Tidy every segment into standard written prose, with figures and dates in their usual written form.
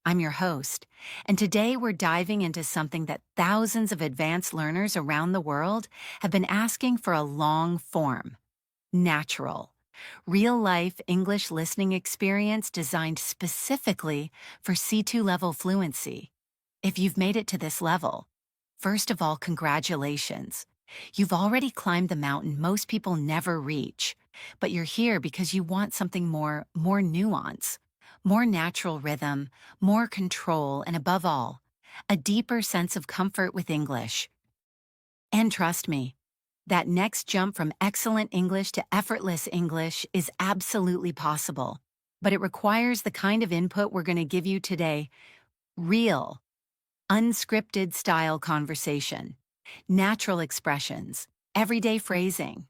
I'm your host, and today we're diving into something that thousands of advanced learners around the world have been asking for a long form: natural, real-life English listening experience designed specifically for C2 level fluency. If you've made it to this level, first of all, congratulations. You've already climbed the mountain most people never reach, but you're here because you want something more nuance, more natural rhythm, more control, and above all, a deeper sense of comfort with English. And trust me, that next jump from excellent English to effortless English is absolutely possible, but it requires the kind of input we're going to give you today: real, unscripted style conversation, natural expressions, everyday phrasing,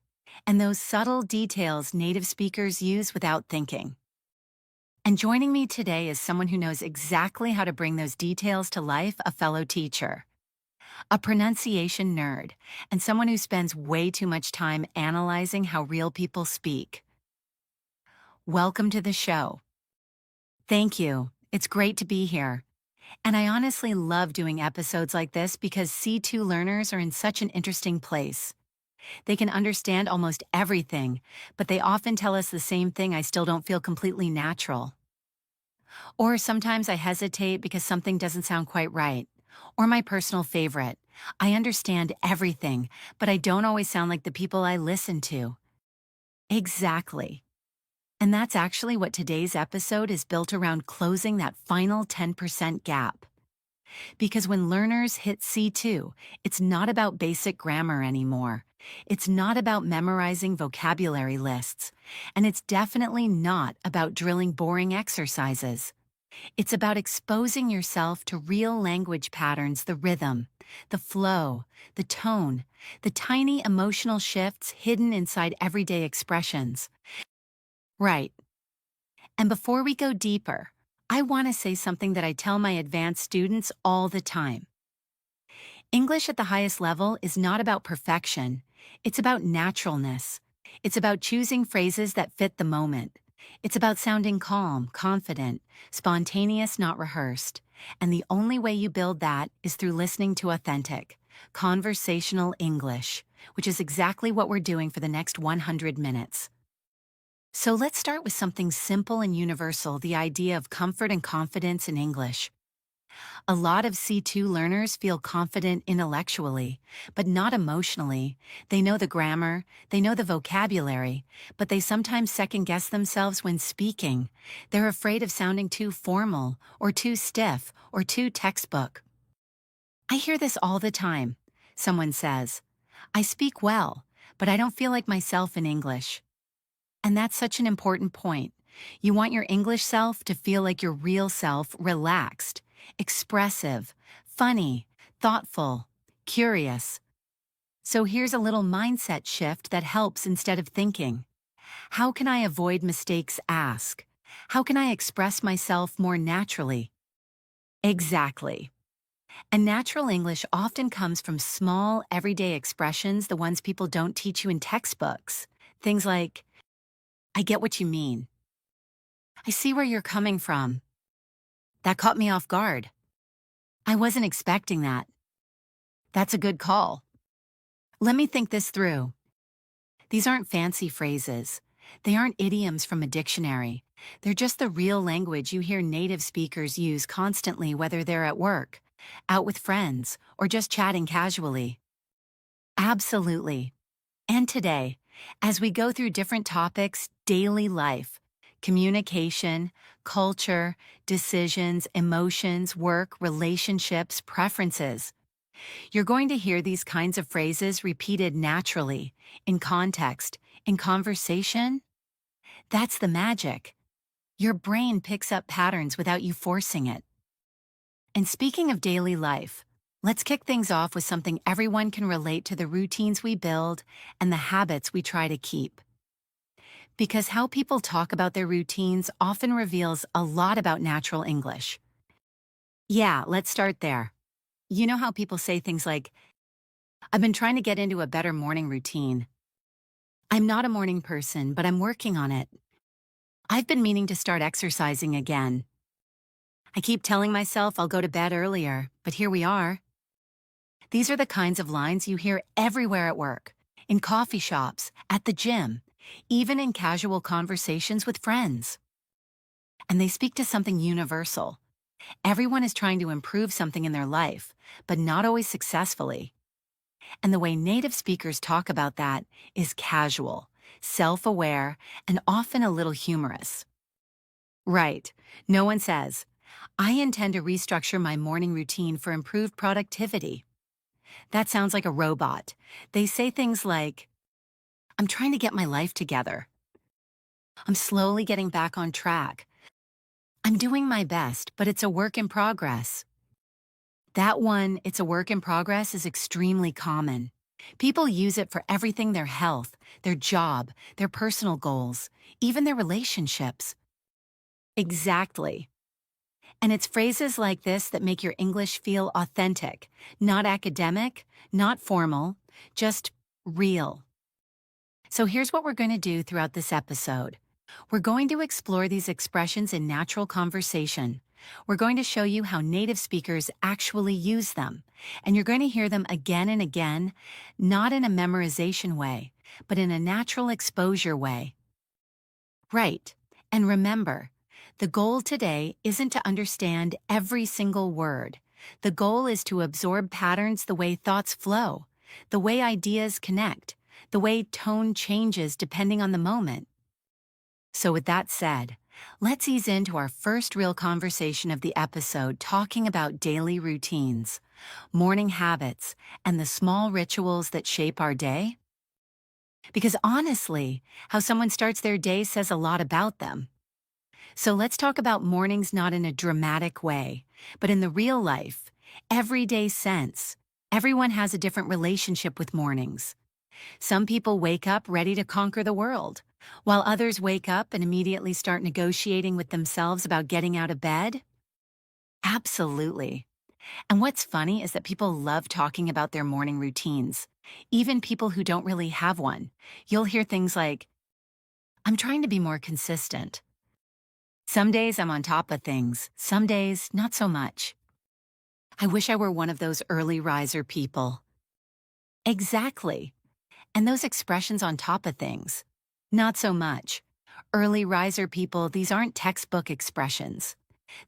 and those subtle details native speakers use without thinking. And joining me today is someone who knows exactly how to bring those details to life: a fellow teacher, a pronunciation nerd, and someone who spends way too much time analyzing how real people speak. Welcome to the show. Thank you. It's great to be here. And I honestly love doing episodes like this because C2 learners are in such an interesting place. They can understand almost everything, but they often tell us the same thing: I still don't feel completely natural. Or sometimes I hesitate because something doesn't sound quite right. Or my personal favorite: I understand everything, but I don't always sound like the people I listen to. Exactly. And that's actually what today's episode is built around: closing that final 10% gap. Because when learners hit C2, it's not about basic grammar anymore. It's not about memorizing vocabulary lists. And it's definitely not about drilling boring exercises. It's about exposing yourself to real language patterns: the rhythm, the flow, the tone, the tiny emotional shifts hidden inside everyday expressions. Right. And before we go deeper, I want to say something that I tell my advanced students all the time. English at the highest level is not about perfection. It's about naturalness. It's about choosing phrases that fit the moment. It's about sounding calm, confident, spontaneous, not rehearsed. And the only way you build that is through listening to authentic, conversational English, which is exactly what we're doing for the next 100 minutes. So let's start with something simple and universal: the idea of comfort and confidence in English. A lot of C2 learners feel confident intellectually, but not emotionally. They know the grammar, they know the vocabulary, but they sometimes second-guess themselves when speaking. They're afraid of sounding too formal, or too stiff, or too textbook. I hear this all the time. Someone says, "I speak well, but I don't feel like myself in English." And that's such an important point. You want your English self to feel like your real self: relaxed, expressive, funny, thoughtful, curious. So here's a little mindset shift that helps. Instead of thinking, "How can I avoid mistakes?" ask, "How can I express myself more naturally?" Exactly. And natural English often comes from small, everyday expressions, the ones people don't teach you in textbooks. Things like, "I get what you mean. I see where you're coming from. That caught me off guard. I wasn't expecting that. That's a good call. Let me think this through." These aren't fancy phrases. They aren't idioms from a dictionary. They're just the real language you hear native speakers use constantly, whether they're at work, out with friends, or just chatting casually. Absolutely. And today, as we go through different topics: daily life, communication, culture, decisions, emotions, work, relationships, preferences, you're going to hear these kinds of phrases repeated naturally, in context, in conversation. That's the magic. Your brain picks up patterns without you forcing it. And speaking of daily life, let's kick things off with something everyone can relate to: the routines we build and the habits we try to keep. Because how people talk about their routines often reveals a lot about natural English. Yeah, let's start there. You know how people say things like, "I've been trying to get into a better morning routine." "I'm not a morning person, but I'm working on it." "I've been meaning to start exercising again." I keep telling myself I'll go to bed earlier, but here we are. These are the kinds of lines you hear everywhere at work, in coffee shops, at the gym, even in casual conversations with friends. And they speak to something universal. Everyone is trying to improve something in their life, but not always successfully. And the way native speakers talk about that is casual, self-aware, and often a little humorous. Right. No one says, I intend to restructure my morning routine for improved productivity. That sounds like a robot. They say things like, I'm trying to get my life together. I'm slowly getting back on track. I'm doing my best, but it's a work in progress. That one, it's a work in progress, is extremely common. People use it for everything: their health, their job, their personal goals, even their relationships. Exactly. And it's phrases like this that make your English feel authentic, not academic, not formal, just real. So here's what we're going to do throughout this episode. We're going to explore these expressions in natural conversation. We're going to show you how native speakers actually use them. And you're going to hear them again and again, not in a memorization way, but in a natural exposure way. Right. And remember, the goal today isn't to understand every single word. The goal is to absorb patterns the way thoughts flow, the way ideas connect, the way tone changes depending on the moment. So with that said, let's ease into our first real conversation of the episode, talking about daily routines, morning habits, and the small rituals that shape our day. Because honestly, how someone starts their day says a lot about them. So let's talk about mornings, not in a dramatic way, but in the real life, everyday sense. Everyone has a different relationship with mornings. Some people wake up ready to conquer the world, while others wake up and immediately start negotiating with themselves about getting out of bed. Absolutely. And what's funny is that people love talking about their morning routines, even people who don't really have one. You'll hear things like, I'm trying to be more consistent. Some days I'm on top of things, some days not so much. I wish I were one of those early riser people. Exactly. And those expressions, on top of things, not so much. Early riser people, these aren't textbook expressions.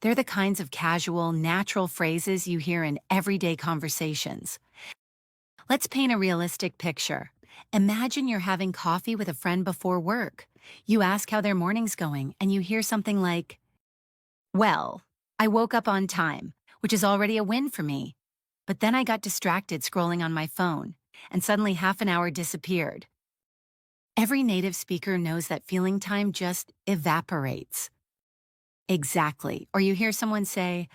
They're the kinds of casual, natural phrases you hear in everyday conversations. Let's paint a realistic picture. Imagine you're having coffee with a friend before work. You ask how their morning's going, and you hear something like, well, I woke up on time, which is already a win for me. But then I got distracted scrolling on my phone, and suddenly half an hour disappeared. Every native speaker knows that feeling time just evaporates. Exactly. Or you hear someone say,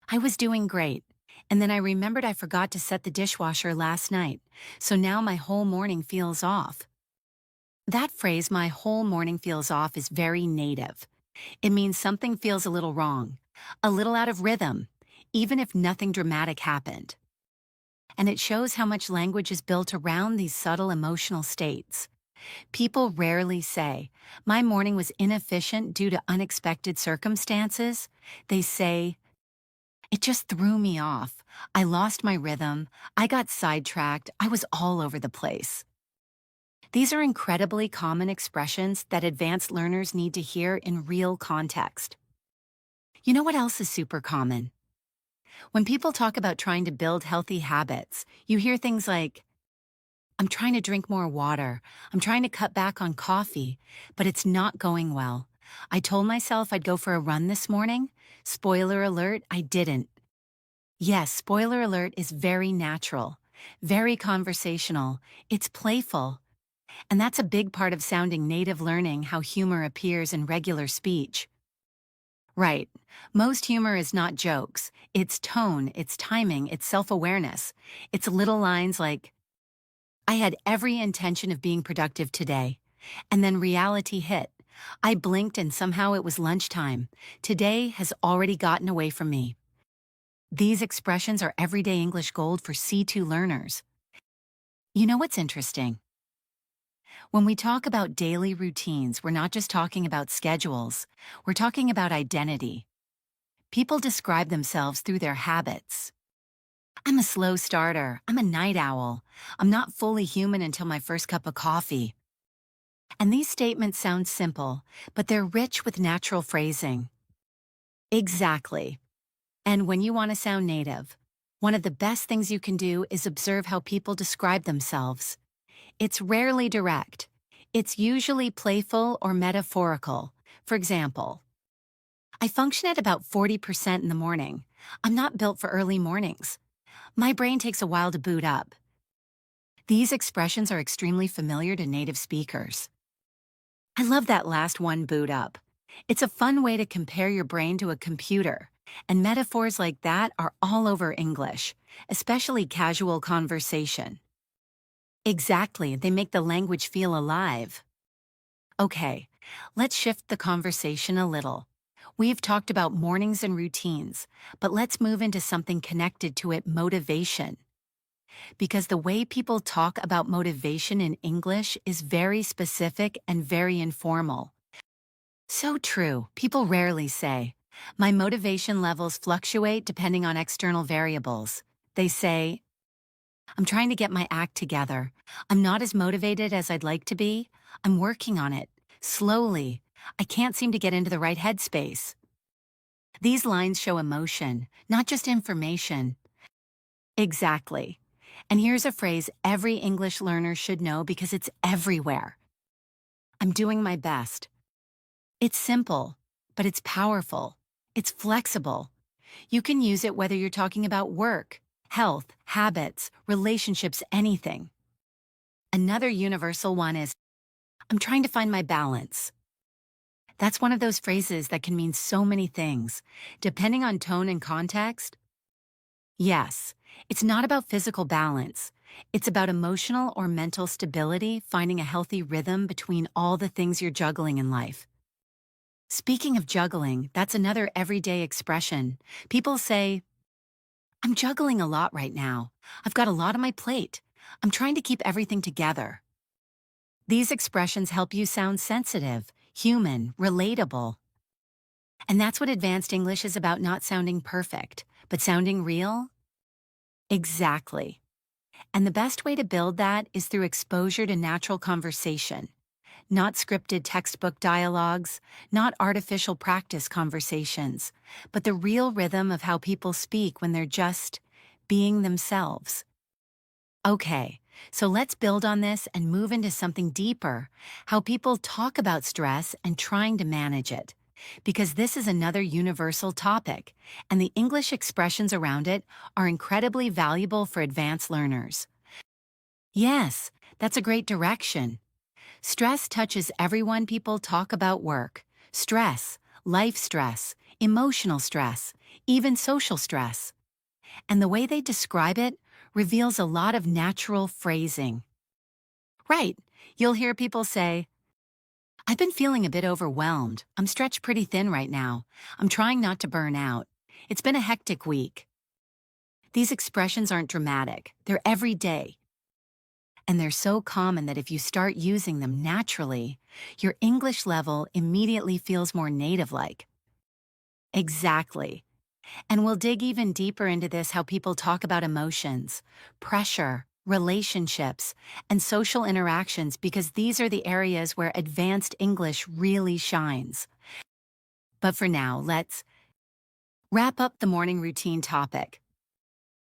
I was doing great, and then I remembered I forgot to set the dishwasher last night, so now my whole morning feels off. That phrase, my whole morning feels off, is very native. It means something feels a little wrong, a little out of rhythm, even if nothing dramatic happened. And it shows how much language is built around these subtle emotional states. People rarely say, my morning was inefficient due to unexpected circumstances. They say, it just threw me off. I lost my rhythm. I got sidetracked. I was all over the place. These are incredibly common expressions that advanced learners need to hear in real context. You know what else is super common? When people talk about trying to build healthy habits, you hear things like, I'm trying to drink more water. I'm trying to cut back on coffee, but it's not going well. I told myself I'd go for a run this morning. Spoiler alert, I didn't. Yes, spoiler alert is very natural, very conversational. It's playful. And that's a big part of sounding native, learning how humor appears in regular speech. Right. Most humor is not jokes. It's tone, it's timing, it's self-awareness. It's little lines like, I had every intention of being productive today. And then reality hit. I blinked and somehow it was lunchtime. Today has already gotten away from me. These expressions are everyday English gold for C2 learners. You know what's interesting? When we talk about daily routines, we're not just talking about schedules. We're talking about identity. People describe themselves through their habits. I'm a slow starter. I'm a night owl. I'm not fully human until my first cup of coffee. And these statements sound simple, but they're rich with natural phrasing. Exactly. And when you want to sound native, one of the best things you can do is observe how people describe themselves. It's rarely direct. It's usually playful or metaphorical. For example, I function at about 40% in the morning. I'm not built for early mornings. My brain takes a while to boot up. These expressions are extremely familiar to native speakers. I love that last one, boot up. It's a fun way to compare your brain to a computer, and metaphors like that are all over English, especially casual conversation. Exactly, they make the language feel alive. Okay, let's shift the conversation a little. We've talked about mornings and routines, but let's move into something connected to it, motivation. Because the way people talk about motivation in English is very specific and very informal. So true. People rarely say, my motivation levels fluctuate depending on external variables. They say, I'm trying to get my act together. I'm not as motivated as I'd like to be. I'm working on it. Slowly. I can't seem to get into the right headspace. These lines show emotion, not just information. Exactly. And here's a phrase every English learner should know because it's everywhere. I'm doing my best. It's simple, but it's powerful. It's flexible. You can use it whether you're talking about work, health, habits, relationships, anything. Another universal one is, I'm trying to find my balance. That's one of those phrases that can mean so many things, depending on tone and context. Yes, it's not about physical balance. It's about emotional or mental stability, finding a healthy rhythm between all the things you're juggling in life. Speaking of juggling, that's another everyday expression. People say, I'm juggling a lot right now. I've got a lot on my plate. I'm trying to keep everything together. These expressions help you sound sensitive, human, relatable. And that's what advanced English is about, not sounding perfect, but sounding real. Exactly. And the best way to build that is through exposure to natural conversation. Not scripted textbook dialogues, not artificial practice conversations, but the real rhythm of how people speak when they're just being themselves. Okay, so let's build on this and move into something deeper, how people talk about stress and trying to manage it. Because this is another universal topic, and the English expressions around it are incredibly valuable for advanced learners. Yes, that's a great direction. Stress touches everyone. People talk about work, stress, life stress, emotional stress, even social stress. And the way they describe it reveals a lot of natural phrasing. Right, you'll hear people say, I've been feeling a bit overwhelmed. I'm stretched pretty thin right now. I'm trying not to burn out. It's been a hectic week. These expressions aren't dramatic. They're everyday. And they're so common that if you start using them naturally, your English level immediately feels more native-like. Exactly. And we'll dig even deeper into this, how people talk about emotions, pressure, relationships, and social interactions, because these are the areas where advanced English really shines. But for now, let's wrap up the morning routine topic,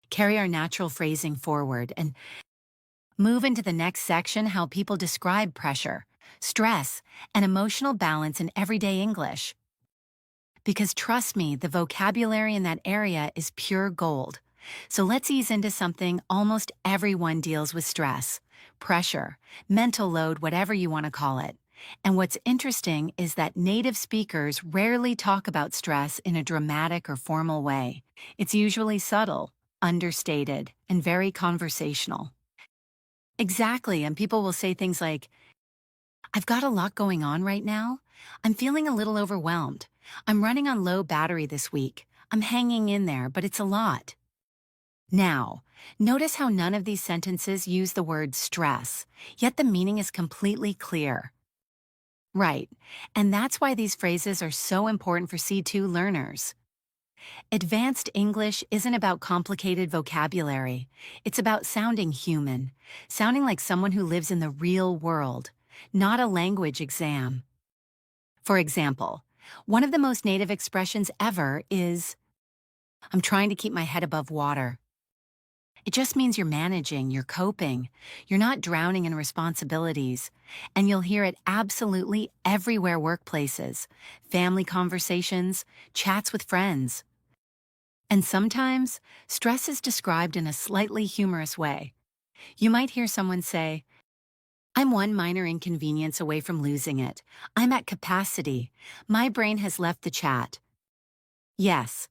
carry our natural phrasing forward, and move into the next section, how people describe pressure, stress, and emotional balance in everyday English. Because trust me, the vocabulary in that area is pure gold. So let's ease into something almost everyone deals with: stress, pressure, mental load, whatever you want to call it. And what's interesting is that native speakers rarely talk about stress in a dramatic or formal way. It's usually subtle, understated, and very conversational. Exactly, and people will say things like, I've got a lot going on right now. I'm feeling a little overwhelmed. I'm running on low battery this week. I'm hanging in there, but it's a lot. Now, notice how none of these sentences use the word stress, yet the meaning is completely clear. Right, and that's why these phrases are so important for C2 learners. Advanced English isn't about complicated vocabulary. It's about sounding human, sounding like someone who lives in the real world, not a language exam. For example, one of the most native expressions ever is, I'm trying to keep my head above water. It just means you're managing, you're coping, you're not drowning in responsibilities, and you'll hear it absolutely everywhere: workplaces, family conversations, chats with friends. And sometimes, stress is described in a slightly humorous way. You might hear someone say, I'm one minor inconvenience away from losing it. I'm at capacity. My brain has left the chat. Yes,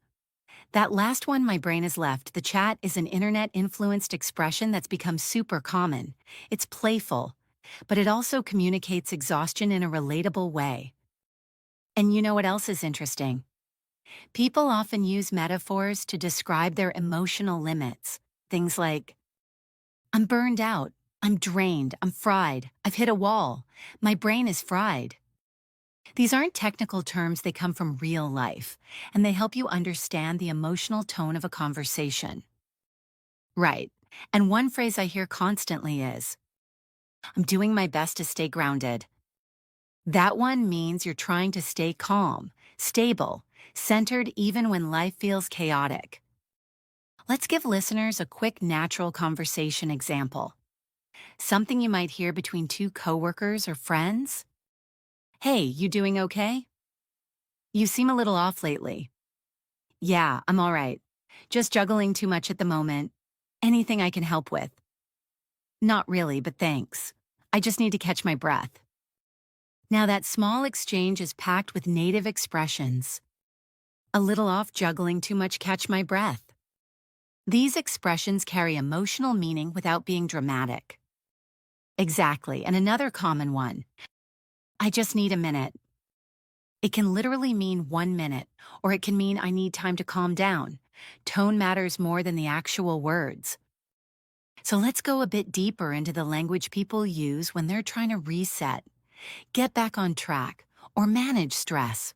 that last one, my brain has left the chat, is an internet-influenced expression that's become super common. It's playful, but it also communicates exhaustion in a relatable way. And you know what else is interesting? People often use metaphors to describe their emotional limits. Things like, I'm burned out, I'm drained, I'm fried, I've hit a wall, my brain is fried. These aren't technical terms, they come from real life, and they help you understand the emotional tone of a conversation. Right. And one phrase I hear constantly is, I'm doing my best to stay grounded. That one means you're trying to stay calm, stable, centered even when life feels chaotic. Let's give listeners a quick natural conversation example. Something you might hear between two coworkers or friends. Hey, you doing okay? You seem a little off lately. Yeah, I'm all right. Just juggling too much at the moment. Anything I can help with? Not really, but thanks. I just need to catch my breath. Now that small exchange is packed with native expressions. A little off, juggling too much, catch my breath. These expressions carry emotional meaning without being dramatic. Exactly, and another common one. I just need a minute. It can literally mean 1 minute, or it can mean I need time to calm down. Tone matters more than the actual words. So let's go a bit deeper into the language people use when they're trying to reset, get back on track, or manage stress.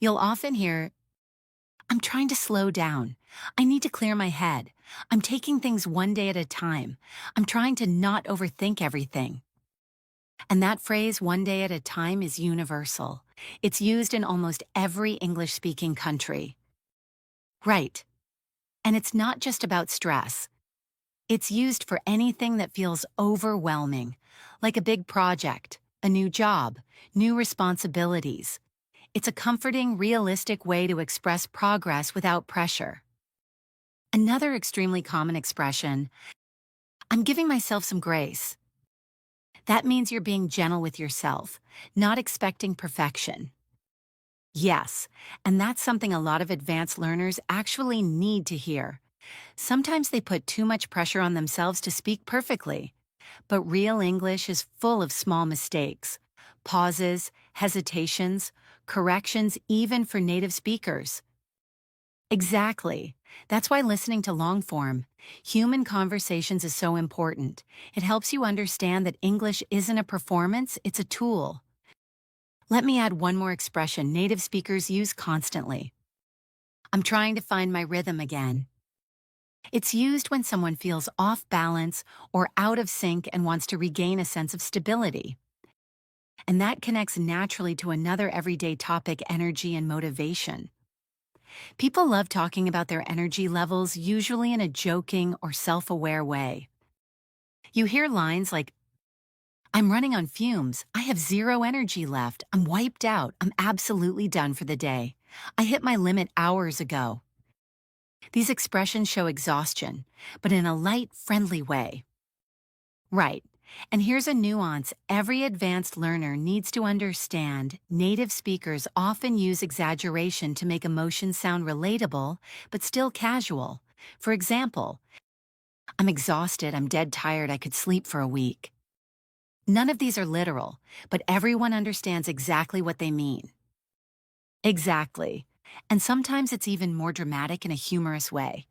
You'll often hear, I'm trying to slow down. I need to clear my head. I'm taking things one day at a time. I'm trying to not overthink everything. And that phrase, one day at a time, is universal. It's used in almost every English-speaking country. Right. And it's not just about stress. It's used for anything that feels overwhelming, like a big project, a new job, new responsibilities. It's a comforting, realistic way to express progress without pressure. Another extremely common expression, I'm giving myself some grace. That means you're being gentle with yourself, not expecting perfection. Yes, and that's something a lot of advanced learners actually need to hear. Sometimes they put too much pressure on themselves to speak perfectly. But real English is full of small mistakes, pauses, hesitations, corrections, even for native speakers. Exactly. That's why listening to long-form, human conversations is so important. It helps you understand that English isn't a performance, it's a tool. Let me add one more expression native speakers use constantly. I'm trying to find my rhythm again. It's used when someone feels off balance or out of sync and wants to regain a sense of stability. And that connects naturally to another everyday topic, energy and motivation. People love talking about their energy levels, usually in a joking or self-aware way. You hear lines like, I'm running on fumes, I have zero energy left, I'm wiped out, I'm absolutely done for the day. I hit my limit hours ago. These expressions show exhaustion, but in a light, friendly way. Right. And here's a nuance every advanced learner needs to understand. Native speakers often use exaggeration to make emotions sound relatable, but still casual. For example, I'm exhausted, I'm dead tired, I could sleep for a week. None of these are literal, but everyone understands exactly what they mean. Exactly. And sometimes it's even more dramatic in a humorous way.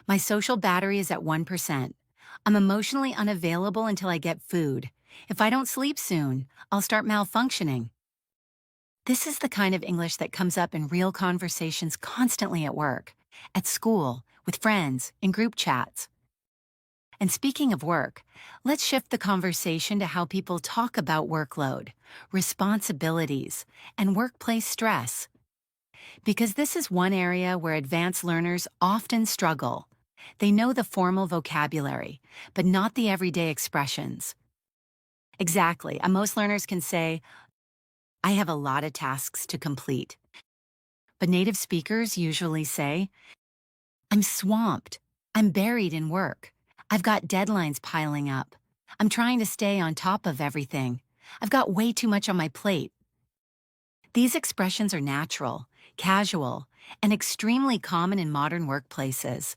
My social battery is at 1%. I'm emotionally unavailable until I get food. If I don't sleep soon, I'll start malfunctioning. This is the kind of English that comes up in real conversations constantly at work, at school, with friends, in group chats. And speaking of work, let's shift the conversation to how people talk about workload, responsibilities, and workplace stress. Because this is one area where advanced learners often struggle. They know the formal vocabulary, but not the everyday expressions. Exactly. Most learners can say, I have a lot of tasks to complete. But native speakers usually say, I'm swamped. I'm buried in work. I've got deadlines piling up. I'm trying to stay on top of everything. I've got way too much on my plate. These expressions are natural, casual, and extremely common in modern workplaces.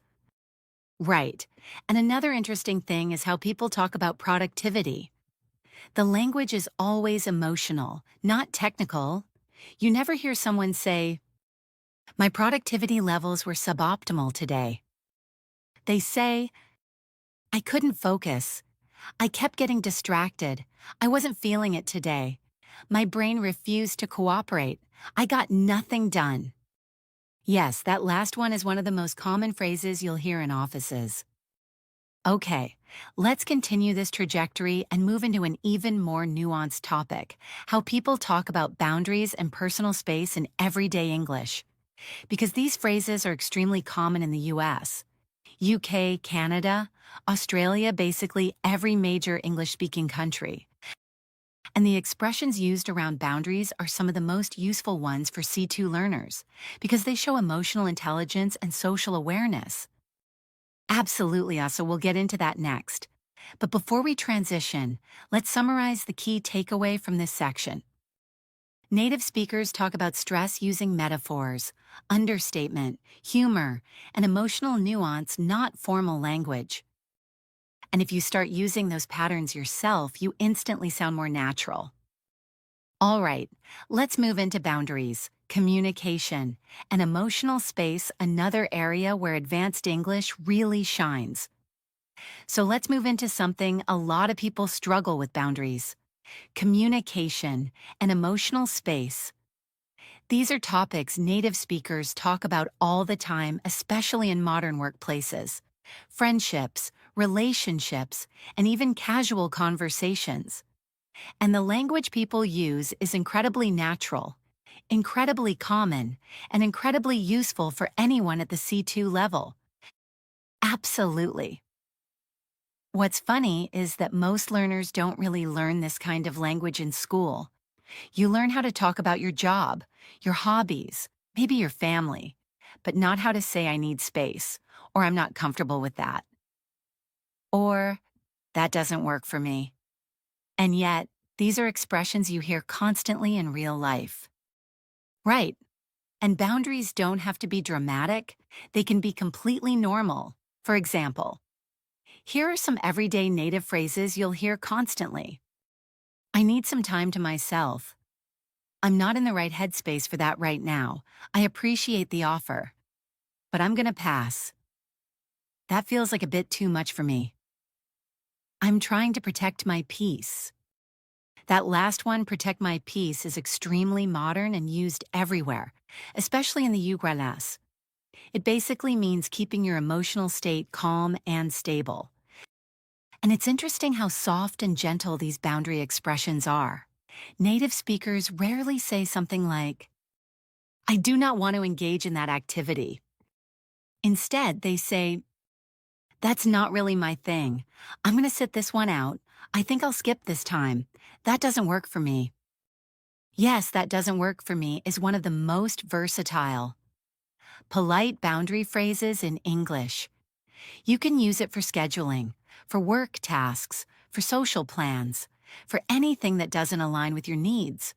Right. And another interesting thing is how people talk about productivity. The language is always emotional, not technical. You never hear someone say, my productivity levels were suboptimal today. They say, I couldn't focus. I kept getting distracted. I wasn't feeling it today. My brain refused to cooperate. I got nothing done. Yes, that last one is one of the most common phrases you'll hear in offices. Okay, let's continue this trajectory and move into an even more nuanced topic, how people talk about boundaries and personal space in everyday English. Because these phrases are extremely common in the US, UK, Canada, Australia, basically every major English-speaking country. And the expressions used around boundaries are some of the most useful ones for C2 learners, because they show emotional intelligence and social awareness. Absolutely, Asa, we'll get into that next. But before we transition, let's summarize the key takeaway from this section. Native speakers talk about stress using metaphors, understatement, humor, and emotional nuance, not formal language. And if you start using those patterns yourself, you instantly sound more natural. All right, let's move into boundaries, communication, and emotional space, another area where advanced English really shines. So let's move into something a lot of people struggle with: boundaries, communication, and emotional space. These are topics native speakers talk about all the time, especially in modern workplaces. Friendships, relationships, and even casual conversations. And the language people use is incredibly natural, incredibly common, and incredibly useful for anyone at the C2 level. Absolutely. What's funny is that most learners don't really learn this kind of language in school. You learn how to talk about your job, your hobbies, maybe your family, but not how to say I need space, or I'm not comfortable with that, or that doesn't work for me. And yet, these are expressions you hear constantly in real life. Right. And boundaries don't have to be dramatic. They can be completely normal. For example, here are some everyday native phrases you'll hear constantly. I need some time to myself. I'm not in the right headspace for that right now. I appreciate the offer, but I'm gonna pass. That feels like a bit too much for me. I'm trying to protect my peace. That last one, protect my peace, is extremely modern and used everywhere, especially in the US. It basically means keeping your emotional state calm and stable. And it's interesting how soft and gentle these boundary expressions are. Native speakers rarely say something like, I do not want to engage in that activity. Instead, they say, that's not really my thing. I'm going to sit this one out. I think I'll skip this time. That doesn't work for me. Yes, that doesn't work for me is one of the most versatile, polite boundary phrases in English. You can use it for scheduling, for work tasks, for social plans, for anything that doesn't align with your needs.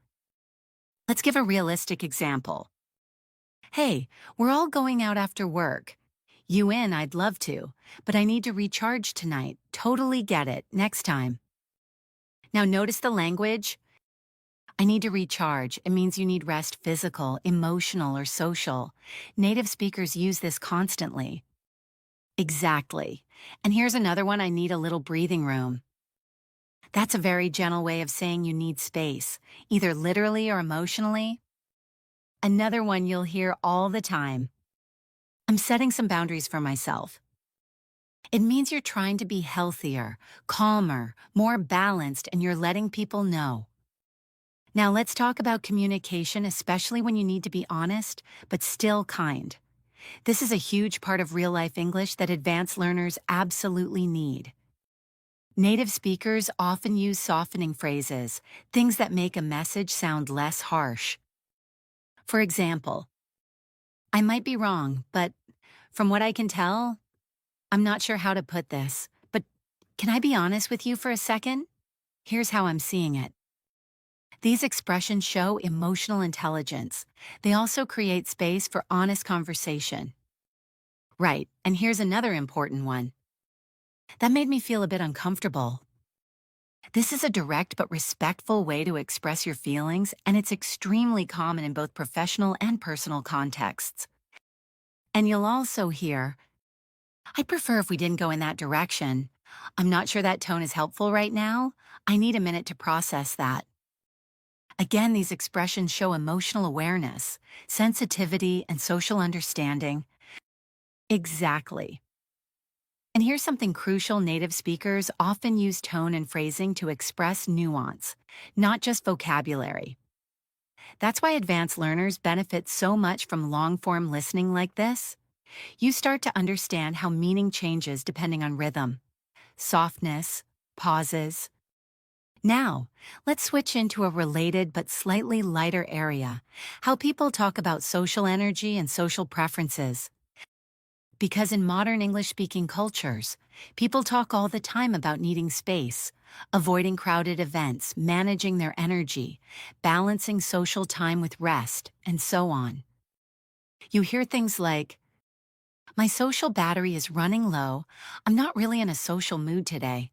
Let's give a realistic example. Hey, we're all going out after work. You in, I'd love to, but I need to recharge tonight. Totally get it. Next time. Now notice the language. I need to recharge. It means you need rest, physical, emotional, or social. Native speakers use this constantly. Exactly. And here's another one: I need a little breathing room. That's a very gentle way of saying you need space, either literally or emotionally. Another one you'll hear all the time: I'm setting some boundaries for myself. It means you're trying to be healthier, calmer, more balanced, and you're letting people know. Now let's talk about communication, especially when you need to be honest, but still kind. This is a huge part of real life English that advanced learners absolutely need. Native speakers often use softening phrases, things that make a message sound less harsh. For example, I might be wrong, but from what I can tell, I'm not sure how to put this, but can I be honest with you for a second? Here's how I'm seeing it. These expressions show emotional intelligence. They also create space for honest conversation. Right, and here's another important one. That made me feel a bit uncomfortable. This is a direct but respectful way to express your feelings, and it's extremely common in both professional and personal contexts. And you'll also hear, I'd prefer if we didn't go in that direction. I'm not sure that tone is helpful right now. I need a minute to process that. Again, these expressions show emotional awareness, sensitivity, and social understanding. Exactly. And here's something crucial: native speakers often use tone and phrasing to express nuance, not just vocabulary. That's why advanced learners benefit so much from long-form listening like this. You start to understand how meaning changes depending on rhythm, softness, pauses. Now, let's switch into a related but slightly lighter area: how people talk about social energy and social preferences. Because in modern English-speaking cultures, people talk all the time about needing space, avoiding crowded events, managing their energy, balancing social time with rest, and so on. You hear things like, my social battery is running low. I'm not really in a social mood today.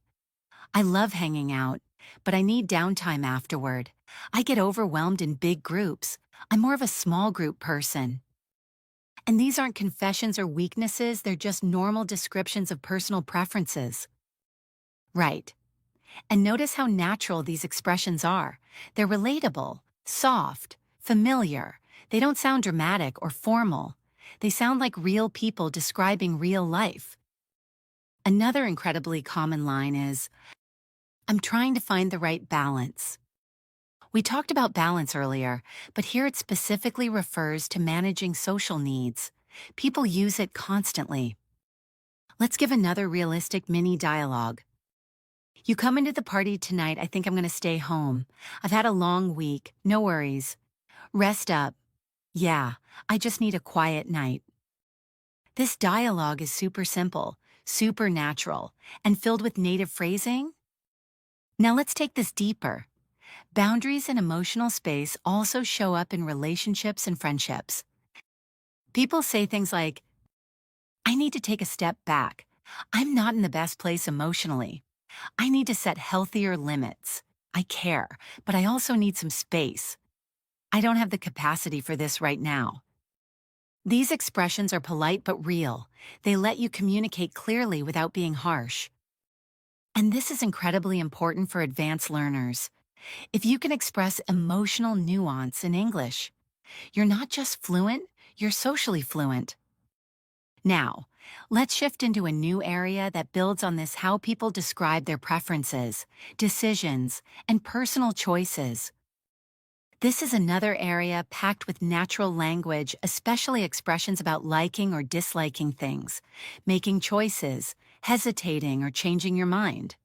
I love hanging out, but I need downtime afterward. I get overwhelmed in big groups. I'm more of a small group person. And these aren't confessions or weaknesses, they're just normal descriptions of personal preferences. Right. And notice how natural these expressions are. They're relatable, soft, familiar. They don't sound dramatic or formal. They sound like real people describing real life. Another incredibly common line is, I'm trying to find the right balance. We talked about balance earlier, but here it specifically refers to managing social needs. People use it constantly. Let's give another realistic mini dialogue. You come into the party tonight. I think I'm going to stay home. I've had a long week. No worries. Rest up. Yeah, I just need a quiet night. This dialogue is super simple, super natural, and filled with native phrasing. Now let's take this deeper. Boundaries and emotional space also show up in relationships and friendships. People say things like, I need to take a step back. I'm not in the best place emotionally. I need to set healthier limits. I care, but I also need some space. I don't have the capacity for this right now. These expressions are polite but real. They let you communicate clearly without being harsh. And this is incredibly important for advanced learners. If you can express emotional nuance in English, you're not just fluent, you're socially fluent. Now, let's shift into a new area that builds on this: how people describe their preferences, decisions, and personal choices. This is another area packed with natural language, especially expressions about liking or disliking things, making choices, hesitating, or changing your mind.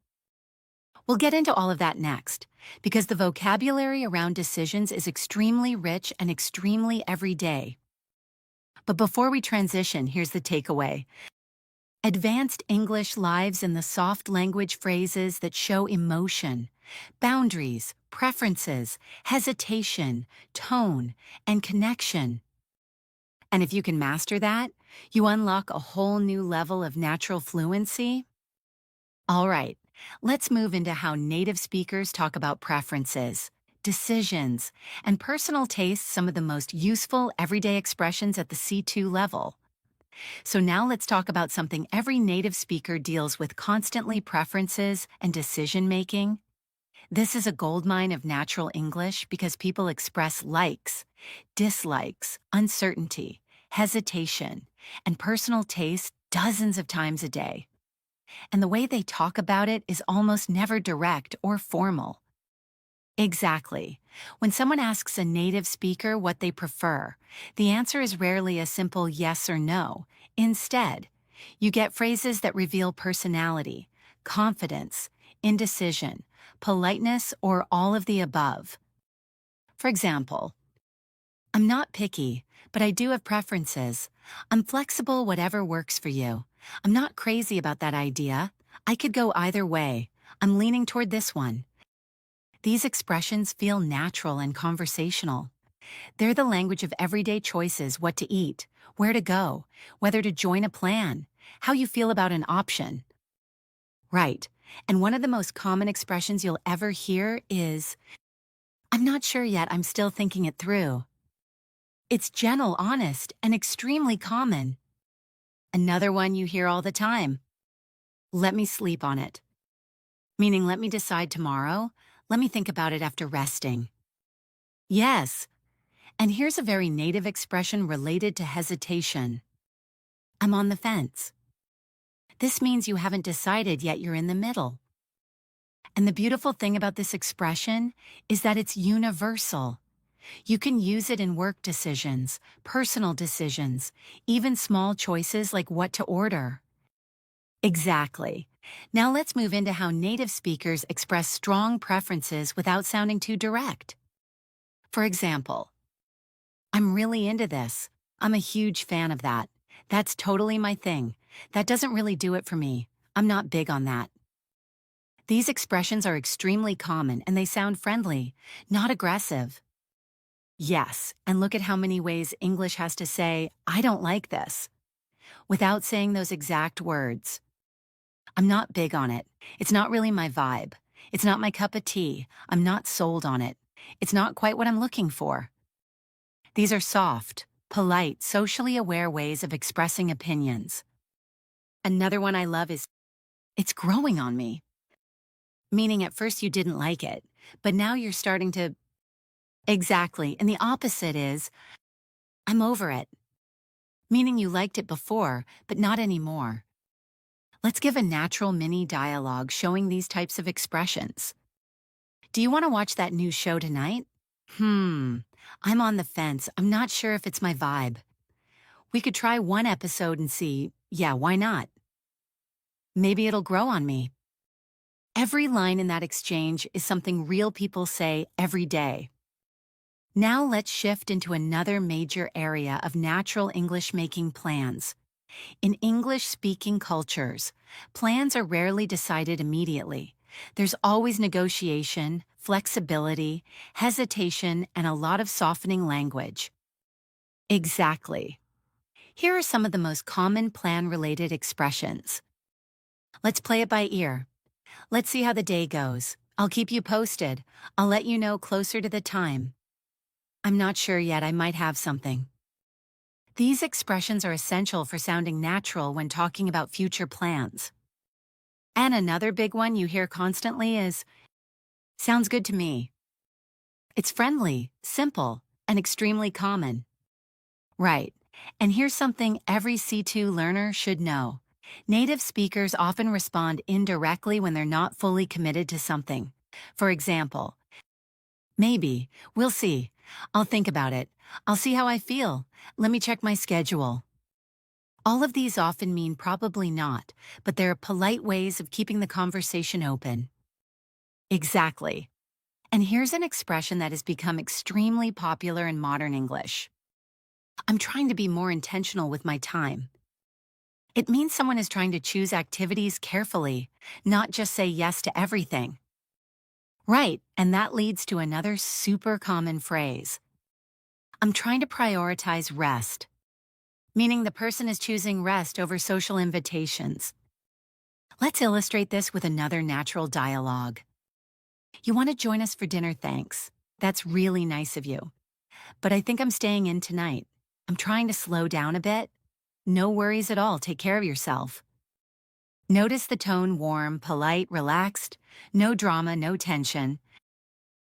We'll get into all of that next, because the vocabulary around decisions is extremely rich and extremely everyday. But before we transition, here's the takeaway. Advanced English lives in the soft language phrases that show emotion, boundaries, preferences, hesitation, tone, and connection. And if you can master that, you unlock a whole new level of natural fluency. All right, let's move into how native speakers talk about preferences, decisions, and personal tastes, some of the most useful everyday expressions at the C2 level. So now let's talk about something every native speaker deals with constantly: preferences and decision-making. This is a goldmine of natural English because people express likes, dislikes, uncertainty, hesitation, and personal taste dozens of times a day. And the way they talk about it is almost never direct or formal. Exactly. When someone asks a native speaker what they prefer, the answer is rarely a simple yes or no. Instead, you get phrases that reveal personality, confidence, indecision, politeness, or all of the above. For example, I'm not picky, but I do have preferences. I'm flexible, whatever works for you. I'm not crazy about that idea. I could go either way. I'm leaning toward this one. These expressions feel natural and conversational. They're the language of everyday choices: what to eat, where to go, whether to join a plan, how you feel about an option. Right. And one of the most common expressions you'll ever hear is, I'm not sure yet, I'm still thinking it through. It's gentle, honest, and extremely common. Another one you hear all the time. Let me sleep on it. Meaning, let me decide tomorrow. Let me think about it after resting. Yes. And here's a very native expression related to hesitation. I'm on the fence. This means you haven't decided yet, you're in the middle. And the beautiful thing about this expression is that it's universal. You can use it in work decisions, personal decisions, even small choices like what to order. Exactly. Now let's move into how native speakers express strong preferences without sounding too direct. For example, I'm really into this. I'm a huge fan of that. That's totally my thing. That doesn't really do it for me. I'm not big on that. These expressions are extremely common and they sound friendly, not aggressive. Yes, and look at how many ways English has to say, I don't like this, without saying those exact words. I'm not big on it. It's not really my vibe. It's not my cup of tea. I'm not sold on it. It's not quite what I'm looking for. These are soft, polite, socially aware ways of expressing opinions. Another one I love is, it's growing on me. Meaning at first you didn't like it, but now you're starting to. Exactly, and the opposite is, I'm over it. Meaning you liked it before, but not anymore. Let's give a natural mini dialogue showing these types of expressions. Do you want to watch that new show tonight? I'm on the fence. I'm not sure if it's my vibe. We could try one episode and see, yeah, why not? Maybe it'll grow on me. Every line in that exchange is something real people say every day. Now let's shift into another major area of natural English making plans. In English-speaking cultures, plans are rarely decided immediately. There's always negotiation, flexibility, hesitation, and a lot of softening language. Exactly. Here are some of the most common plan-related expressions. Let's play it by ear. Let's see how the day goes. I'll keep you posted. I'll let you know closer to the time. I'm not sure yet, I might have something. These expressions are essential for sounding natural when talking about future plans. And another big one you hear constantly is, sounds good to me. It's friendly, simple, and extremely common. Right. And here's something every C2 learner should know. Native speakers often respond indirectly when they're not fully committed to something. For example, maybe, we'll see. I'll think about it. I'll see how I feel. Let me check my schedule. All of these often mean probably not, but they're polite ways of keeping the conversation open. Exactly. And here's an expression that has become extremely popular in modern English. I'm trying to be more intentional with my time. It means someone is trying to choose activities carefully, not just say yes to everything. Right, and that leads to another super common phrase. I'm trying to prioritize rest. Meaning the person is choosing rest over social invitations. Let's illustrate this with another natural dialogue. You want to join us for dinner, thanks. That's really nice of you. But I think I'm staying in tonight. I'm trying to slow down a bit. No worries at all, take care of yourself. Notice the tone warm, polite, relaxed, no drama, no tension.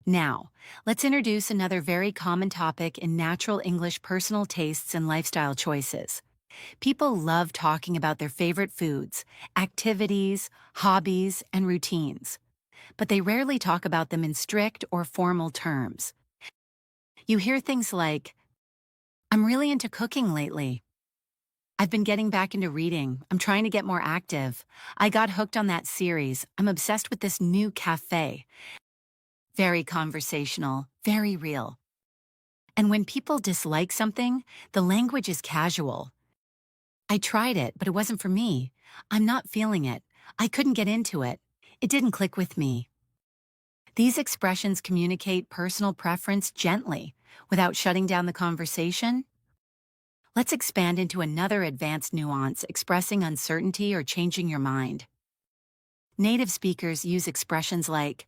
Now, let's introduce another very common topic in natural English: personal tastes and lifestyle choices. People love talking about their favorite foods, activities, hobbies, and routines, but they rarely talk about them in strict or formal terms. You hear things like, "I'm really into cooking lately. I've been getting back into reading. I'm trying to get more active. I got hooked on that series. I'm obsessed with this new cafe." Very conversational, very real. And when people dislike something, the language is casual. "I tried it, but it wasn't for me. I'm not feeling it. I couldn't get into it. It didn't click with me." These expressions communicate personal preference gently, without shutting down the conversation. Let's expand into another advanced nuance expressing uncertainty or changing your mind. Native speakers use expressions like,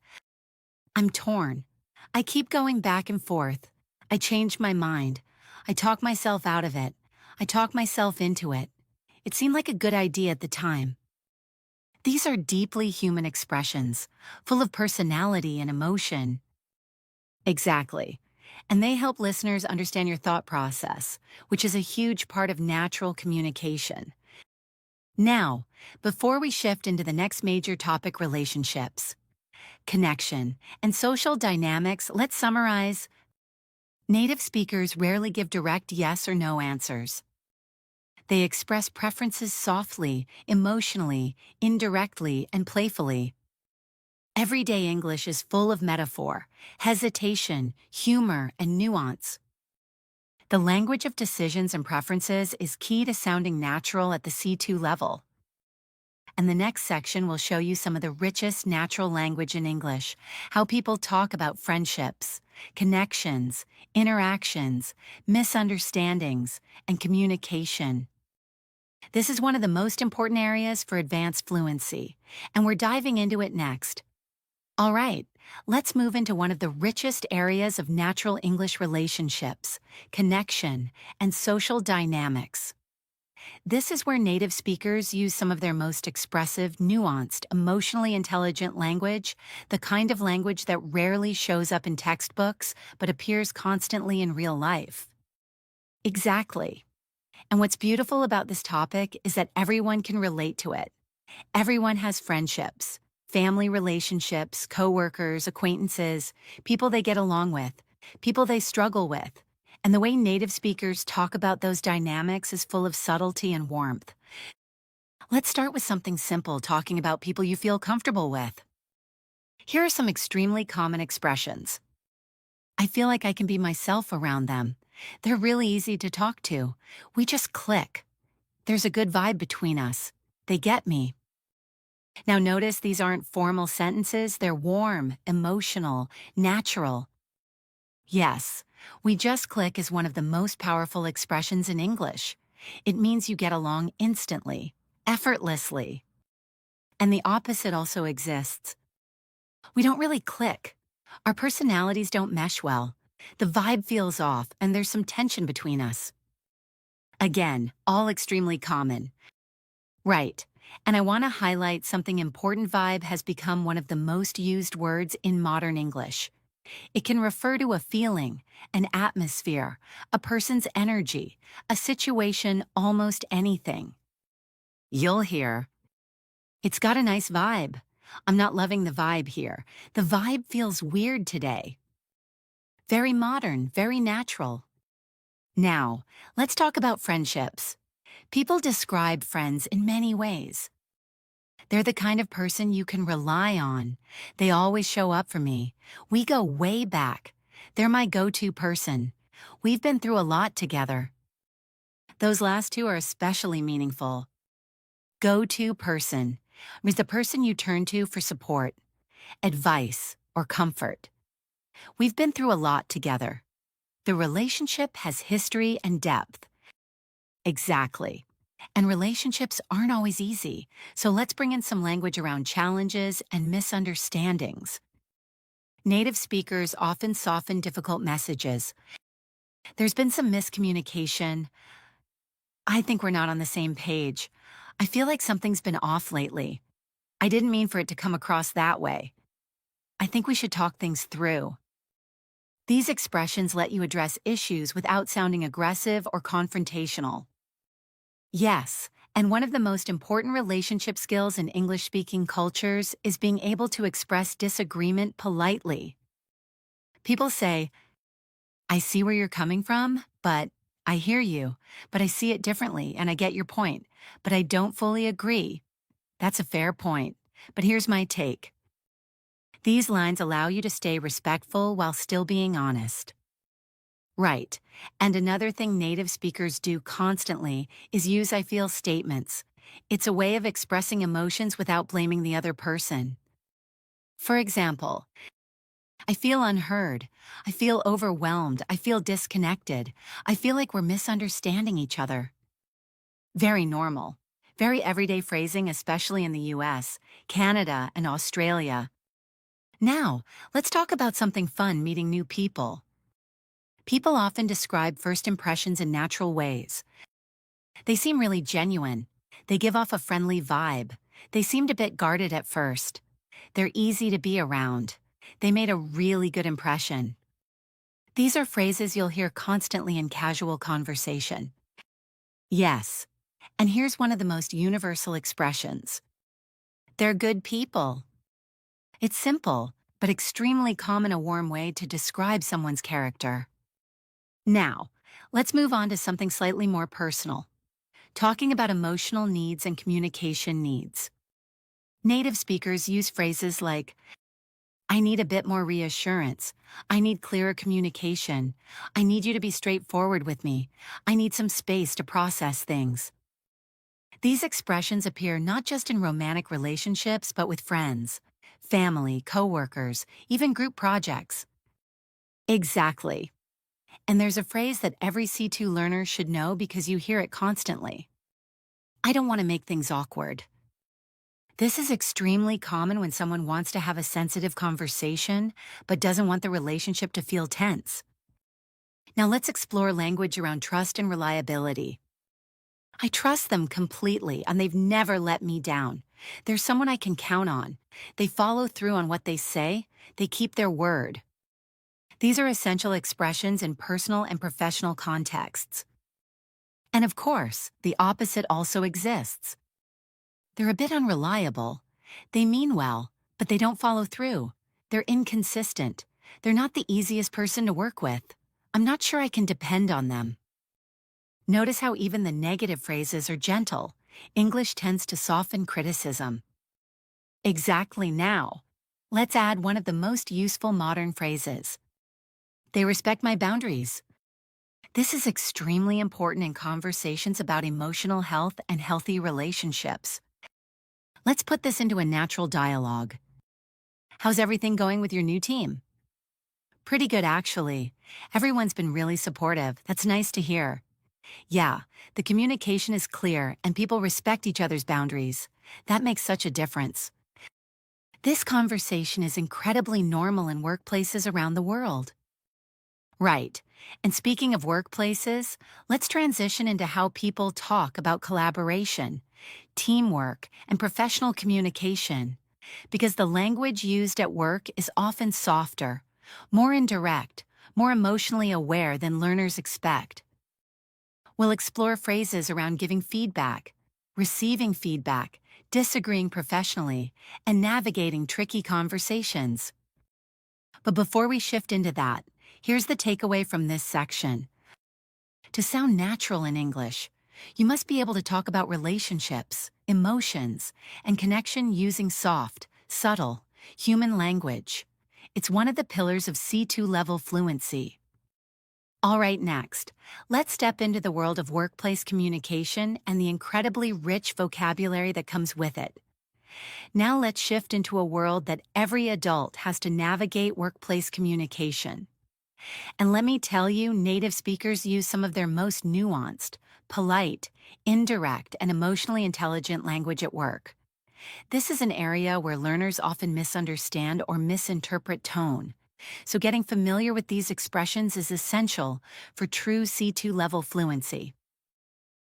"I'm torn. I keep going back and forth. I changed my mind. I talk myself out of it. I talk myself into it. It seemed like a good idea at the time." These are deeply human expressions, full of personality and emotion. Exactly. And they help listeners understand your thought process, which is a huge part of natural communication. Now, before we shift into the next major topic: relationships, connection, and social dynamics, let's summarize. Native speakers rarely give direct yes or no answers. They express preferences softly, emotionally, indirectly, and playfully. Everyday English is full of metaphor, hesitation, humor, and nuance. The language of decisions and preferences is key to sounding natural at the C2 level. And the next section will show you some of the richest natural language in English: how people talk about friendships, connections, interactions, misunderstandings, and communication. This is one of the most important areas for advanced fluency, and we're diving into it next. All right, let's move into one of the richest areas of natural English: relationships, connection, and social dynamics. This is where native speakers use some of their most expressive, nuanced, emotionally intelligent language, the kind of language that rarely shows up in textbooks but appears constantly in real life. Exactly. And what's beautiful about this topic is that everyone can relate to it. Everyone has friendships, family relationships, coworkers, acquaintances, people they get along with, people they struggle with. And the way native speakers talk about those dynamics is full of subtlety and warmth. Let's start with something simple: talking about people you feel comfortable with. Here are some extremely common expressions. "I feel like I can be myself around them. They're really easy to talk to. We just click. There's a good vibe between us. They get me." Now notice these aren't formal sentences, they're warm, emotional, natural. Yes, "we just click" is one of the most powerful expressions in English. It means you get along instantly, effortlessly. And the opposite also exists. "We don't really click. Our personalities don't mesh well. The vibe feels off, and there's some tension between us." Again, all extremely common. Right. And I want to highlight something important: vibe has become one of the most used words in modern English. It can refer to a feeling, an atmosphere, a person's energy, a situation, almost anything. You'll hear, "It's got a nice vibe. I'm not loving the vibe here. The vibe feels weird today." Very modern, very natural. Now, let's talk about friendships. People describe friends in many ways. "They're the kind of person you can rely on. They always show up for me. We go way back. They're my go-to person. We've been through a lot together." Those last two are especially meaningful. Go-to person is the person you turn to for support, advice, or comfort. We've been through a lot together. The relationship has history and depth. Exactly. And relationships aren't always easy, so let's bring in some language around challenges and misunderstandings. Native speakers often soften difficult messages. "There's been some miscommunication. I think we're not on the same page. I feel like something's been off lately. I didn't mean for it to come across that way. I think we should talk things through. These expressions let you address issues without sounding aggressive or confrontational. Yes, and one of the most important relationship skills in English-speaking cultures is being able to express disagreement politely. People say, I see where you're coming from, but I hear you, but I see it differently and I get your point, but I don't fully agree. That's a fair point, but here's my take. These lines allow you to stay respectful while still being honest. Right. And another thing native speakers do constantly is use I feel statements. It's a way of expressing emotions without blaming the other person. For example, I feel unheard. I feel overwhelmed. I feel disconnected. I feel like we're misunderstanding each other. Very normal. Very everyday phrasing, especially in the US, Canada, and Australia. Now, let's talk about something fun: meeting new people. People often describe first impressions in natural ways. They seem really genuine. They give off a friendly vibe. They seemed a bit guarded at first. They're easy to be around. They made a really good impression. These are phrases you'll hear constantly in casual conversation. Yes. And here's one of the most universal expressions. They're good people. It's simple, but extremely common, a warm way to describe someone's character. Now, let's move on to something slightly more personal. Talking about emotional needs and communication needs. Native speakers use phrases like, I need a bit more reassurance. I need clearer communication. I need you to be straightforward with me. I need some space to process things. These expressions appear not just in romantic relationships, but with friends, family, coworkers, even group projects. Exactly. And there's a phrase that every C2 learner should know because you hear it constantly. I don't want to make things awkward. This is extremely common when someone wants to have a sensitive conversation, but doesn't want the relationship to feel tense. Now let's explore language around trust and reliability. I trust them completely, and they've never let me down. They're someone I can count on. They follow through on what they say. They keep their word. These are essential expressions in personal and professional contexts. And of course, the opposite also exists. They're a bit unreliable. They mean well, but they don't follow through. They're inconsistent. They're not the easiest person to work with. I'm not sure I can depend on them. Notice how even the negative phrases are gentle. English tends to soften criticism. Exactly. Now, let's add one of the most useful modern phrases. They respect my boundaries. This is extremely important in conversations about emotional health and healthy relationships. Let's put this into a natural dialogue. How's everything going with your new team? Pretty good, actually. Everyone's been really supportive. That's nice to hear. Yeah, the communication is clear and people respect each other's boundaries. That makes such a difference. This conversation is incredibly normal in workplaces around the world. Right. And speaking of workplaces, let's transition into how people talk about collaboration, teamwork, and professional communication. Because the language used at work is often softer, more indirect, more emotionally aware than learners expect. We'll explore phrases around giving feedback, receiving feedback, disagreeing professionally, and navigating tricky conversations. But before we shift into that, here's the takeaway from this section. To sound natural in English, you must be able to talk about relationships, emotions, and connection using soft, subtle, human language. It's one of the pillars of C2 level fluency. All right, next, let's step into the world of workplace communication and the incredibly rich vocabulary that comes with it. Now let's shift into a world that every adult has to navigate: workplace communication. And let me tell you, native speakers use some of their most nuanced, polite, indirect, and emotionally intelligent language at work. This is an area where learners often misunderstand or misinterpret tone. So getting familiar with these expressions is essential for true C2 level fluency.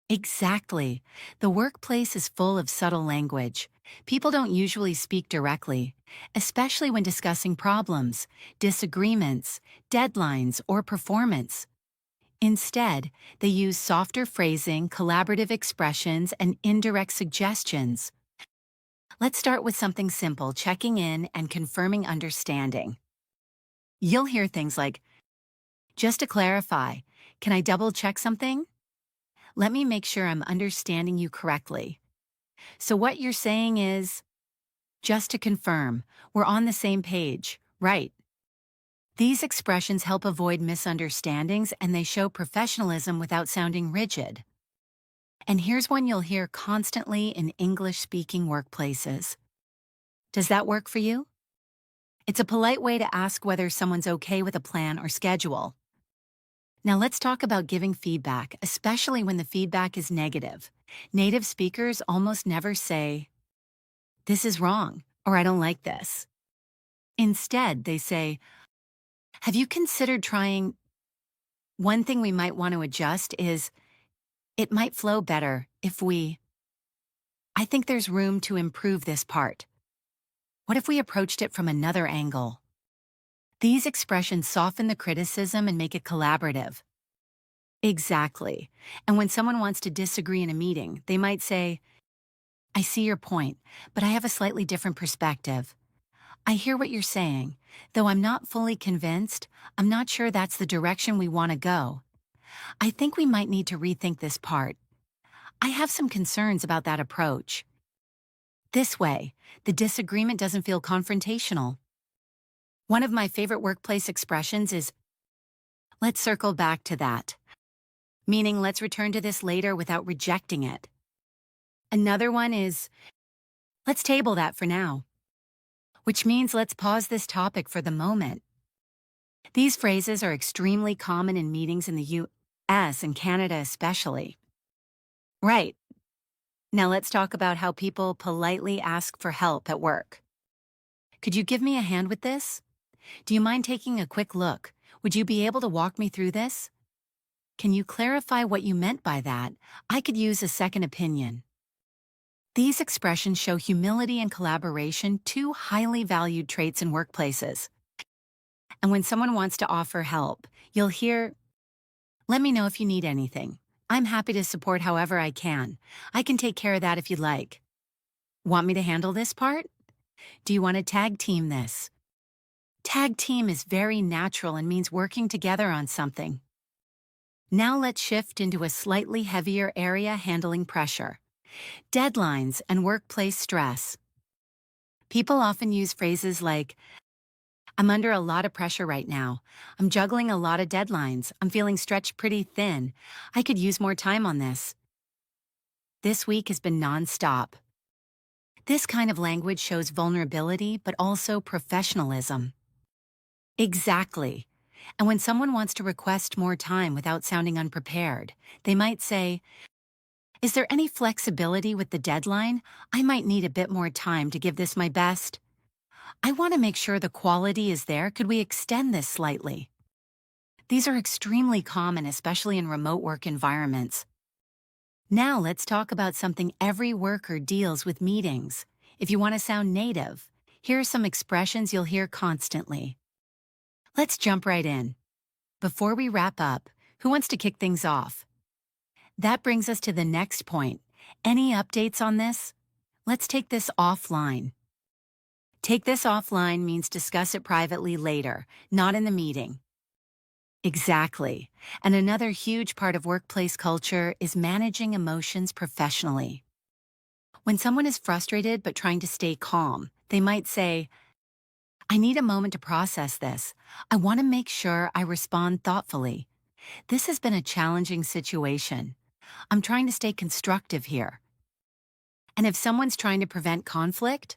Exactly. The workplace is full of subtle language. People don't usually speak directly, especially when discussing problems, disagreements, deadlines, or performance. Instead, they use softer phrasing, collaborative expressions, and indirect suggestions. Let's start with something simple, checking in and confirming understanding. You'll hear things like, just to clarify, can I double check something? Let me make sure I'm understanding you correctly. So what you're saying is, just to confirm, we're on the same page, right? These expressions help avoid misunderstandings and they show professionalism without sounding rigid. And here's one you'll hear constantly in English-speaking workplaces. Does that work for you? It's a polite way to ask whether someone's okay with a plan or schedule. Now let's talk about giving feedback, especially when the feedback is negative. Native speakers almost never say, "This is wrong," or "I don't like this." Instead, they say, "Have you considered trying?" One thing we might want to adjust is, "It might flow better if we." "I think there's room to improve this part. What if we approached it from another angle?" These expressions soften the criticism and make it collaborative. Exactly. And when someone wants to disagree in a meeting, they might say, "I see your point, but I have a slightly different perspective. I hear what you're saying. Though I'm not fully convinced, I'm not sure that's the direction we want to go. I think we might need to rethink this part. I have some concerns about that approach." This way, the disagreement doesn't feel confrontational. One of my favorite workplace expressions is, "Let's circle back to that," meaning let's return to this later without rejecting it. Another one is, "Let's table that for now," which means let's pause this topic for the moment. These phrases are extremely common in meetings in the US and Canada especially. Right. Now let's talk about how people politely ask for help at work. "Could you give me a hand with this? Do you mind taking a quick look? Would you be able to walk me through this? Can you clarify what you meant by that? I could use a second opinion." These expressions show humility and collaboration, two highly valued traits in workplaces. And when someone wants to offer help, you'll hear, "Let me know if you need anything. I'm happy to support however I can. I can take care of that if you'd like. Want me to handle this part? Do you want to tag team this?" Tag team is very natural and means working together on something. Now let's shift into a slightly heavier area, handling pressure. Deadlines and workplace stress. People often use phrases like, "I'm under a lot of pressure right now. I'm juggling a lot of deadlines. I'm feeling stretched pretty thin. I could use more time on this. This week has been nonstop." This kind of language shows vulnerability, but also professionalism. Exactly. And when someone wants to request more time without sounding unprepared, they might say, "Is there any flexibility with the deadline? I might need a bit more time to give this my best. I want to make sure the quality is there. Could we extend this slightly?" These are extremely common, especially in remote work environments. Now let's talk about something every worker deals with: meetings. If you want to sound native, here are some expressions you'll hear constantly. Let's jump right in. Before we wrap up, who wants to kick things off? That brings us to the next point. Any updates on this? Let's take this offline. Take this offline means discuss it privately later, not in the meeting. Exactly. And another huge part of workplace culture is managing emotions professionally. When someone is frustrated but trying to stay calm, they might say, "I need a moment to process this. I want to make sure I respond thoughtfully. This has been a challenging situation. I'm trying to stay constructive here." And if someone's trying to prevent conflict,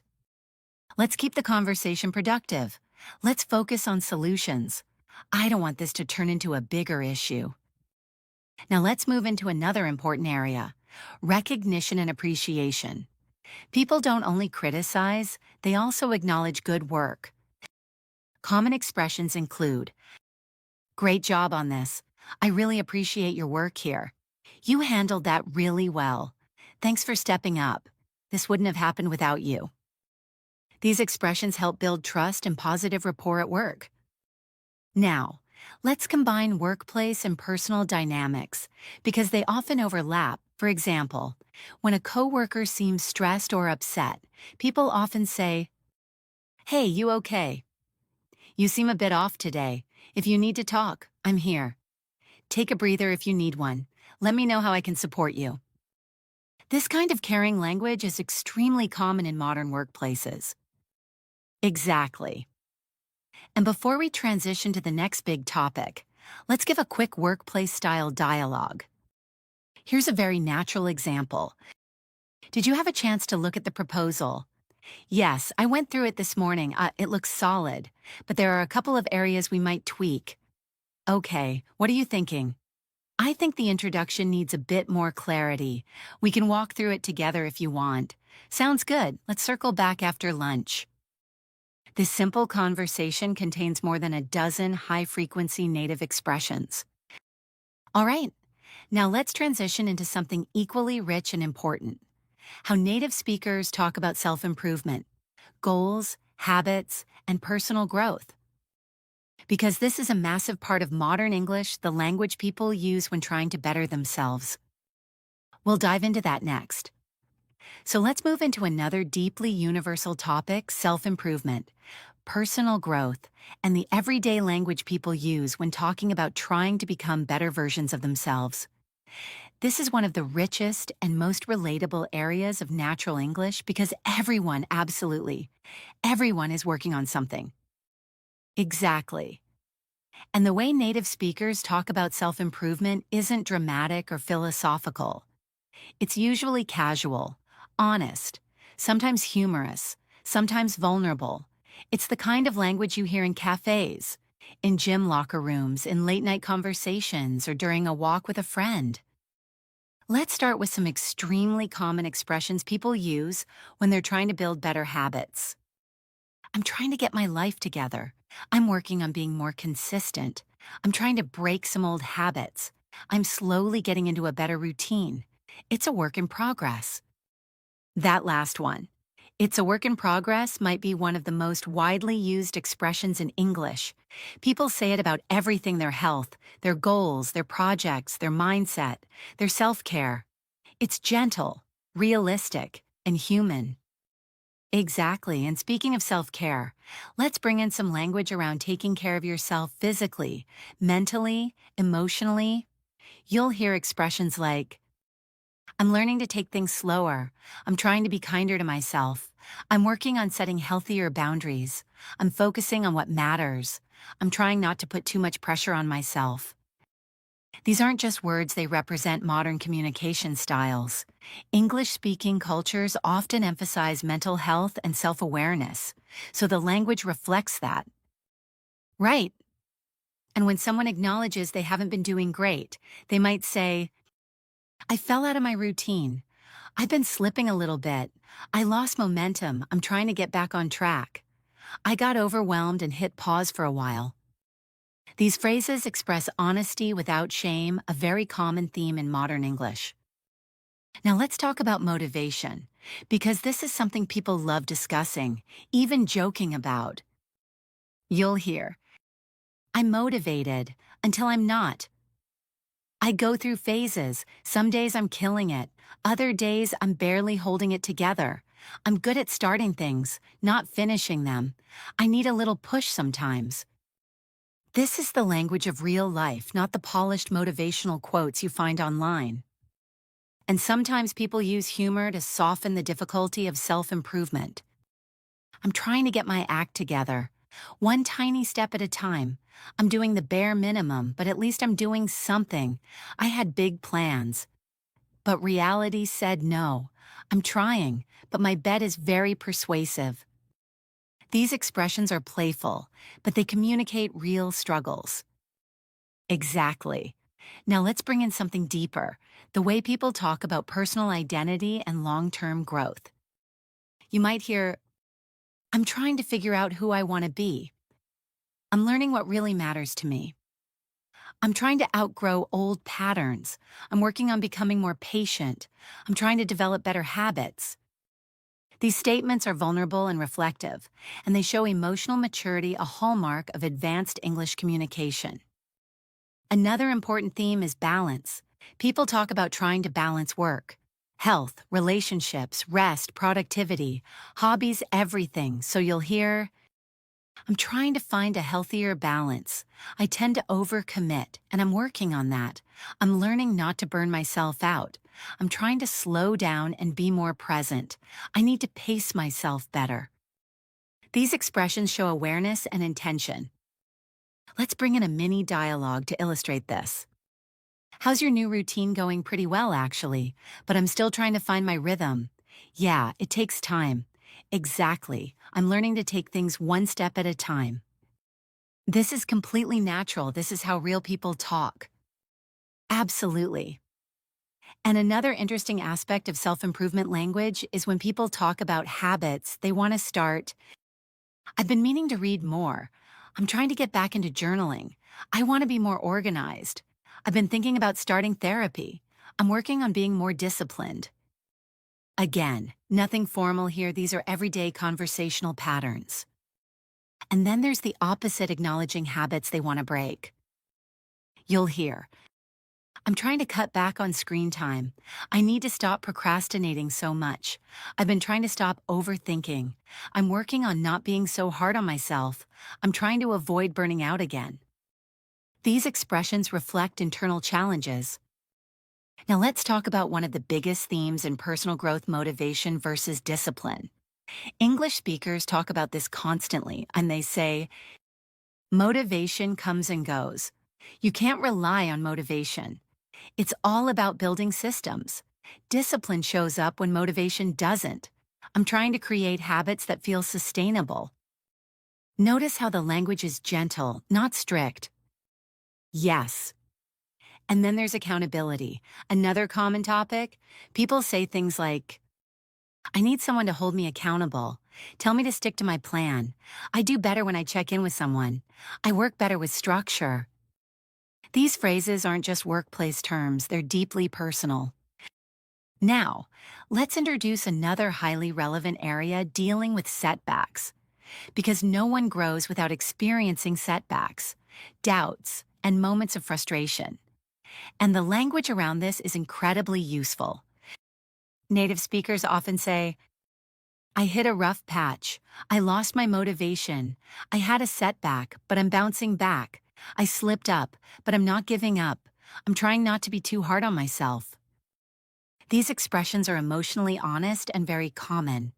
let's keep the conversation productive. Let's focus on solutions. I don't want this to turn into a bigger issue. Now let's move into another important area: recognition and appreciation. People don't only criticize, they also acknowledge good work. Common expressions include, "Great job on this. I really appreciate your work here. You handled that really well. Thanks for stepping up. This wouldn't have happened without you. These expressions help build trust and positive rapport at work. Now, let's combine workplace and personal dynamics because they often overlap. For example, when a coworker seems stressed or upset, people often say, "Hey, you okay? You seem a bit off today. If you need to talk, I'm here. Take a breather if you need one. Let me know how I can support you." This kind of caring language is extremely common in modern workplaces. Exactly. And before we transition to the next big topic, let's give a quick workplace style dialogue. Here's a very natural example. Did you have a chance to look at the proposal? Yes, I went through it this morning. It looks solid, but there are a couple of areas we might tweak. Okay, what are you thinking? I think the introduction needs a bit more clarity. We can walk through it together if you want. Sounds good. Let's circle back after lunch. This simple conversation contains more than a dozen high-frequency native expressions. All right, now let's transition into something equally rich and important: how native speakers talk about self-improvement, goals, habits, and personal growth. Because this is a massive part of modern English, the language people use when trying to better themselves. We'll dive into that next. So let's move into another deeply universal topic: self-improvement, personal growth, and the everyday language people use when talking about trying to become better versions of themselves. This is one of the richest and most relatable areas of natural English because everyone, absolutely, everyone is working on something. Exactly. And the way native speakers talk about self-improvement isn't dramatic or philosophical. It's usually casual, honest, sometimes humorous, sometimes vulnerable. It's the kind of language you hear in cafes, in gym locker rooms, in late-night conversations, or during a walk with a friend. Let's start with some extremely common expressions people use when they're trying to build better habits. I'm trying to get my life together. I'm working on being more consistent. I'm trying to break some old habits. I'm slowly getting into a better routine. It's a work in progress. That last one, "it's a work in progress," might be one of the most widely used expressions in English. People say it about everything: their health, their goals, their projects, their mindset, their self-care. It's gentle, realistic, and human. Exactly, and speaking of self-care, let's bring in some language around taking care of yourself physically, mentally, emotionally. You'll hear expressions like, "I'm learning to take things slower. I'm trying to be kinder to myself. I'm working on setting healthier boundaries. I'm focusing on what matters. I'm trying not to put too much pressure on myself." These aren't just words, they represent modern communication styles. English-speaking cultures often emphasize mental health and self-awareness, so the language reflects that. Right. And when someone acknowledges they haven't been doing great, they might say, "I fell out of my routine. I've been slipping a little bit. I lost momentum. I'm trying to get back on track. I got overwhelmed and hit pause for a while." These phrases express honesty without shame, a very common theme in modern English. Now let's talk about motivation, because this is something people love discussing, even joking about. You'll hear, "I'm motivated until I'm not. I go through phases. Some days I'm killing it. Other days I'm barely holding it together. I'm good at starting things, not finishing them. I need a little push sometimes." This is the language of real life, not the polished motivational quotes you find online. And sometimes people use humor to soften the difficulty of self-improvement. "I'm trying to get my act together. One tiny step at a time. I'm doing the bare minimum, but at least I'm doing something. I had big plans. But reality said no. I'm trying, but my bet is very persuasive." These expressions are playful, but they communicate real struggles. Exactly. Now let's bring in something deeper: the way people talk about personal identity and long-term growth. You might hear, "I'm trying to figure out who I want to be. I'm learning what really matters to me. I'm trying to outgrow old patterns. I'm working on becoming more patient. I'm trying to develop better habits. These statements are vulnerable and reflective, and they show emotional maturity, a hallmark of advanced English communication. Another important theme is balance. People talk about trying to balance work, health, relationships, rest, productivity, hobbies, everything. So you'll hear, I'm trying to find a healthier balance. I tend to overcommit, and I'm working on that. I'm learning not to burn myself out. I'm trying to slow down and be more present. I need to pace myself better. These expressions show awareness and intention. Let's bring in a mini dialogue to illustrate this. How's your new routine going? Pretty well, actually, but I'm still trying to find my rhythm. Yeah, it takes time. Exactly. I'm learning to take things one step at a time. This is completely natural. This is how real people talk. Absolutely. And another interesting aspect of self-improvement language is when people talk about habits, they want to start, I've been meaning to read more. I'm trying to get back into journaling. I want to be more organized. I've been thinking about starting therapy. I'm working on being more disciplined. Again, nothing formal here. These are everyday conversational patterns. And then there's the opposite, acknowledging habits they want to break. You'll hear, I'm trying to cut back on screen time. I need to stop procrastinating so much. I've been trying to stop overthinking. I'm working on not being so hard on myself. I'm trying to avoid burning out again. These expressions reflect internal challenges. Now let's talk about one of the biggest themes in personal growth: motivation versus discipline. English speakers talk about this constantly, and they say, motivation comes and goes. You can't rely on motivation. It's all about building systems. Discipline shows up when motivation doesn't. I'm trying to create habits that feel sustainable. Notice how the language is gentle, not strict. Yes. And then there's accountability. Another common topic. People say things like, I need someone to hold me accountable. Tell me to stick to my plan. I do better when I check in with someone. I work better with structure. These phrases aren't just workplace terms, they're deeply personal. Now, let's introduce another highly relevant area: dealing with setbacks. Because no one grows without experiencing setbacks, doubts, and moments of frustration. And the language around this is incredibly useful. Native speakers often say, I hit a rough patch. I lost my motivation. I had a setback, but I'm bouncing back. I slipped up, but I'm not giving up. I'm trying not to be too hard on myself. These expressions are emotionally honest and very common.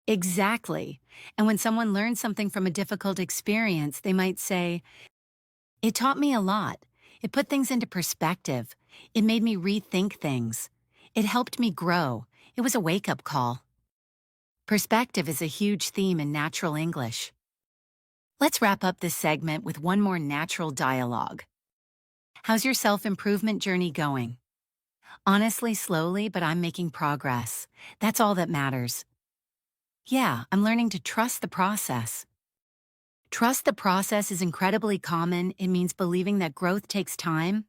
Exactly. And when someone learns something from a difficult experience, they might say, it taught me a lot. It put things into perspective. It made me rethink things. It helped me grow. It was a wake-up call. Perspective is a huge theme in natural English. Let's wrap up this segment with one more natural dialogue. How's your self-improvement journey going? Honestly, slowly, but I'm making progress. That's all that matters. Yeah, I'm learning to trust the process. Trust the process is incredibly common. It means believing that growth takes time.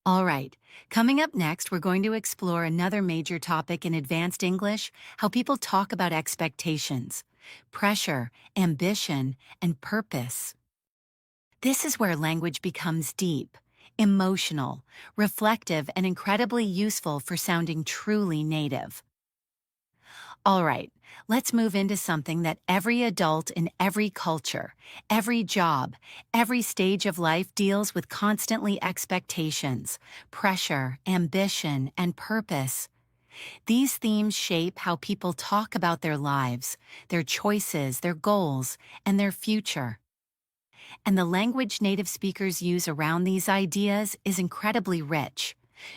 All right, coming up next, we're going to explore another major topic in advanced English: how people talk about expectations, pressure, ambition, and purpose. This is where language becomes deep, emotional, reflective, and incredibly useful for sounding truly native. All right, let's move into something that every adult in every culture, every job, every stage of life deals with: constantly expectations, pressure, ambition, and purpose. These themes shape how people talk about their lives, their choices, their goals, and their future. And the language native speakers use around these ideas is incredibly rich,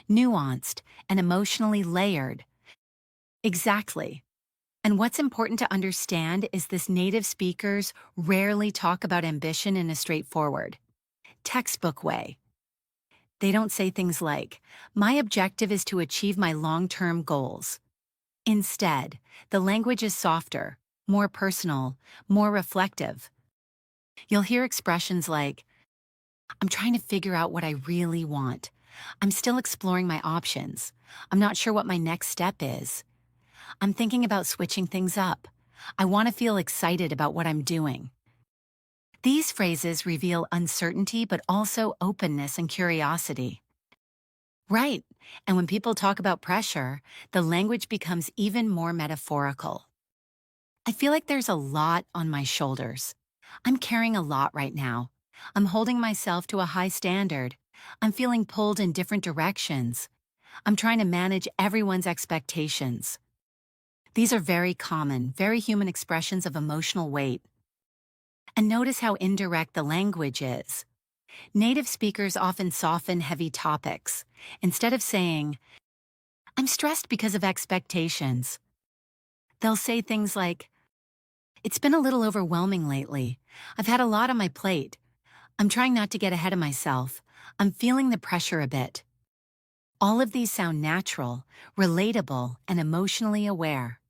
nuanced, and emotionally layered. Exactly. And what's important to understand is this: native speakers rarely talk about ambition in a straightforward, textbook way. They don't say things like, my objective is to achieve my long-term goals. Instead, the language is softer, more personal, more reflective. You'll hear expressions like, I'm trying to figure out what I really want. I'm still exploring my options. I'm not sure what my next step is. I'm thinking about switching things up. I want to feel excited about what I'm doing. These phrases reveal uncertainty but also openness and curiosity. Right. And when people talk about pressure, the language becomes even more metaphorical. I feel like there's a lot on my shoulders. I'm carrying a lot right now. I'm holding myself to a high standard. I'm feeling pulled in different directions. I'm trying to manage everyone's expectations. These are very common, very human expressions of emotional weight. And notice how indirect the language is. Native speakers often soften heavy topics. Instead of saying, I'm stressed because of expectations, they'll say things like, it's been a little overwhelming lately. I've had a lot on my plate. I'm trying not to get ahead of myself. I'm feeling the pressure a bit. All of these sound natural, relatable, and emotionally aware.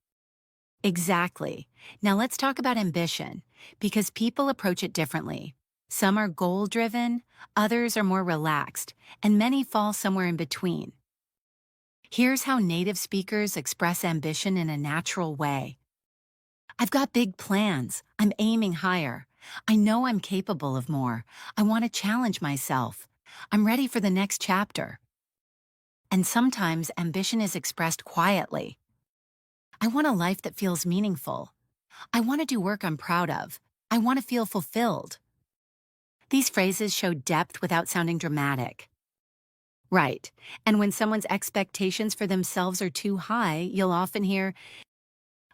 Exactly. Now let's talk about ambition, because people approach it differently. Some are goal-driven, others are more relaxed, and many fall somewhere in between. Here's how native speakers express ambition in a natural way. I've got big plans. I'm aiming higher. I know I'm capable of more. I want to challenge myself. I'm ready for the next chapter. And sometimes ambition is expressed quietly. I want a life that feels meaningful. I want to do work I'm proud of. I want to feel fulfilled. These phrases show depth without sounding dramatic. Right. And when someone's expectations for themselves are too high, you'll often hear,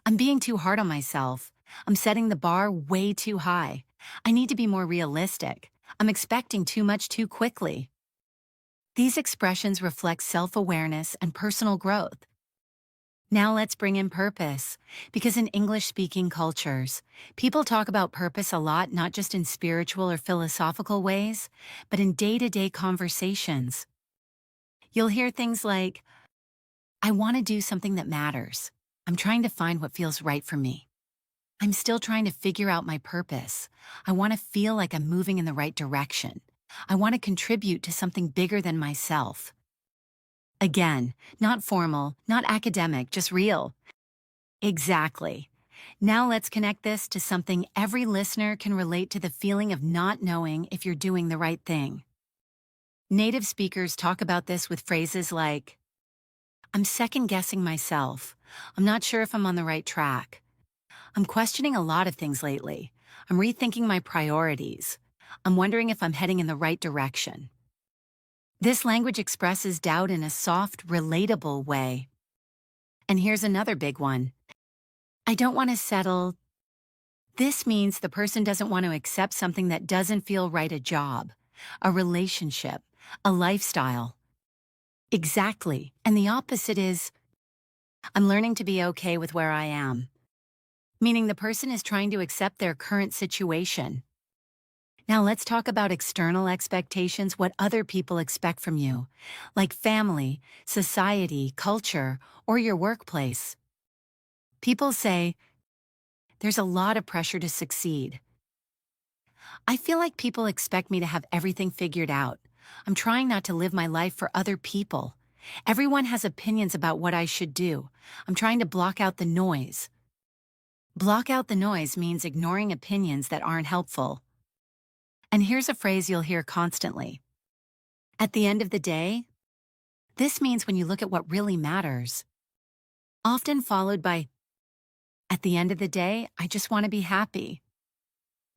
I'm being too hard on myself. I'm setting the bar way too high. I need to be more realistic. I'm expecting too much too quickly. These expressions reflect self-awareness and personal growth. Now let's bring in purpose, because in English-speaking cultures, people talk about purpose a lot, not just in spiritual or philosophical ways, but in day-to-day conversations. You'll hear things like, I want to do something that matters. I'm trying to find what feels right for me. I'm still trying to figure out my purpose. I want to feel like I'm moving in the right direction. I want to contribute to something bigger than myself. Again, not formal, not academic, just real. Exactly. Now let's connect this to something every listener can relate to: the feeling of not knowing if you're doing the right thing. Native speakers talk about this with phrases like, I'm second-guessing myself. I'm not sure if I'm on the right track. I'm questioning a lot of things lately. I'm rethinking my priorities. I'm wondering if I'm heading in the right direction. This language expresses doubt in a soft, relatable way. And here's another big one. I don't want to settle. This means the person doesn't want to accept something that doesn't feel right: a job, a relationship, a lifestyle. Exactly. And the opposite is, I'm learning to be okay with where I am. Meaning the person is trying to accept their current situation. Now let's talk about external expectations, what other people expect from you, like family, society, culture, or your workplace. People say, there's a lot of pressure to succeed. I feel like people expect me to have everything figured out. I'm trying not to live my life for other people. Everyone has opinions about what I should do. I'm trying to block out the noise. Block out the noise means ignoring opinions that aren't helpful. And here's a phrase you'll hear constantly. At the end of the day, this means when you look at what really matters. Often followed by, at the end of the day, I just want to be happy.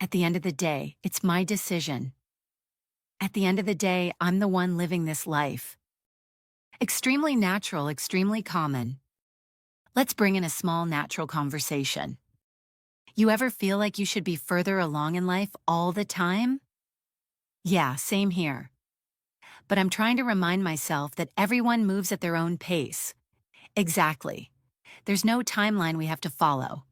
At the end of the day, it's my decision. At the end of the day, I'm the one living this life. Extremely natural, extremely common. Let's bring in a small natural conversation. You ever feel like you should be further along in life all the time? Yeah, same here. But I'm trying to remind myself that everyone moves at their own pace. Exactly. There's no timeline we have to follow.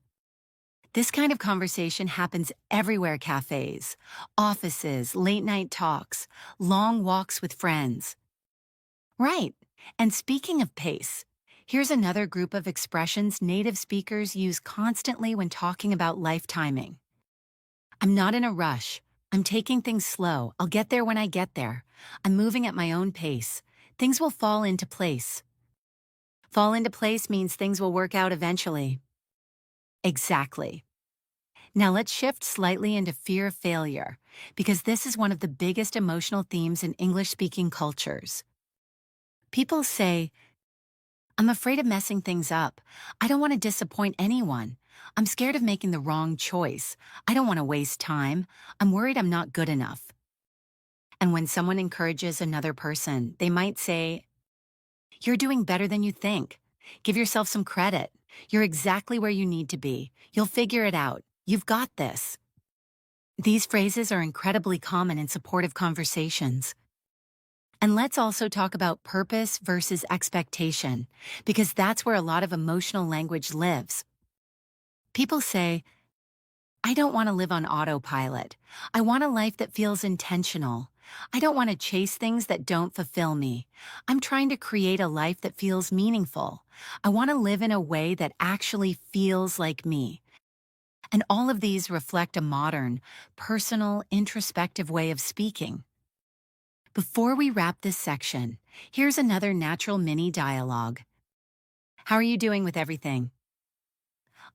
This kind of conversation happens everywhere: cafes, offices, late-night talks, long walks with friends. Right. And speaking of pace, here's another group of expressions native speakers use constantly when talking about life timing. I'm not in a rush. I'm taking things slow. I'll get there when I get there. I'm moving at my own pace. Things will fall into place. Fall into place means things will work out eventually. Exactly. Now let's shift slightly into fear of failure, because this is one of the biggest emotional themes in English-speaking cultures. People say, I'm afraid of messing things up. I don't want to disappoint anyone. I'm scared of making the wrong choice. I don't want to waste time. I'm worried I'm not good enough. And when someone encourages another person, they might say, you're doing better than you think. Give yourself some credit. You're exactly where you need to be. You'll figure it out. You've got this. These phrases are incredibly common in supportive conversations. And let's also talk about purpose versus expectation, because that's where a lot of emotional language lives. People say, I don't want to live on autopilot. I want a life that feels intentional. I don't want to chase things that don't fulfill me. I'm trying to create a life that feels meaningful. I want to live in a way that actually feels like me. And all of these reflect a modern, personal, introspective way of speaking. Before we wrap this section, here's another natural mini dialogue. How are you doing with everything?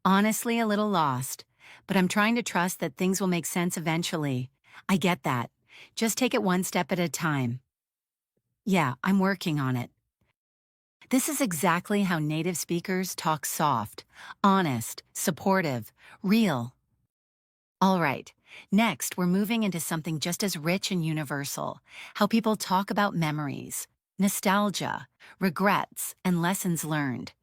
Honestly, a little lost, but I'm trying to trust that things will make sense eventually. I get that. Just take it one step at a time. Yeah, I'm working on it. This is exactly how native speakers talk: soft, honest, supportive, real. All right, next we're moving into something just as rich and universal: how people talk about memories, nostalgia, regrets, and lessons learned.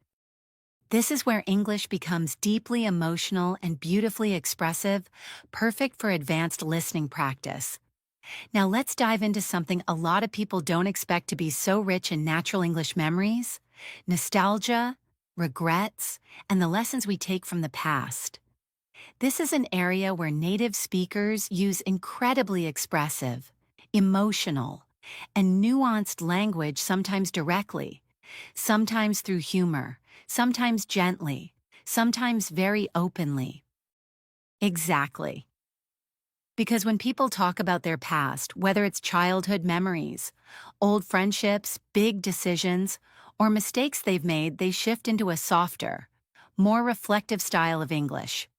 This is where English becomes deeply emotional and beautifully expressive, perfect for advanced listening practice. Now let's dive into something a lot of people don't expect to be so rich in natural English memories: nostalgia, regrets, and the lessons we take from the past. This is an area where native speakers use incredibly expressive, emotional, and nuanced language, sometimes directly, sometimes through humor, sometimes gently, sometimes very openly. Exactly. Because when people talk about their past, whether it's childhood memories, old friendships, big decisions, or mistakes they've made, they shift into a softer, more reflective style of English.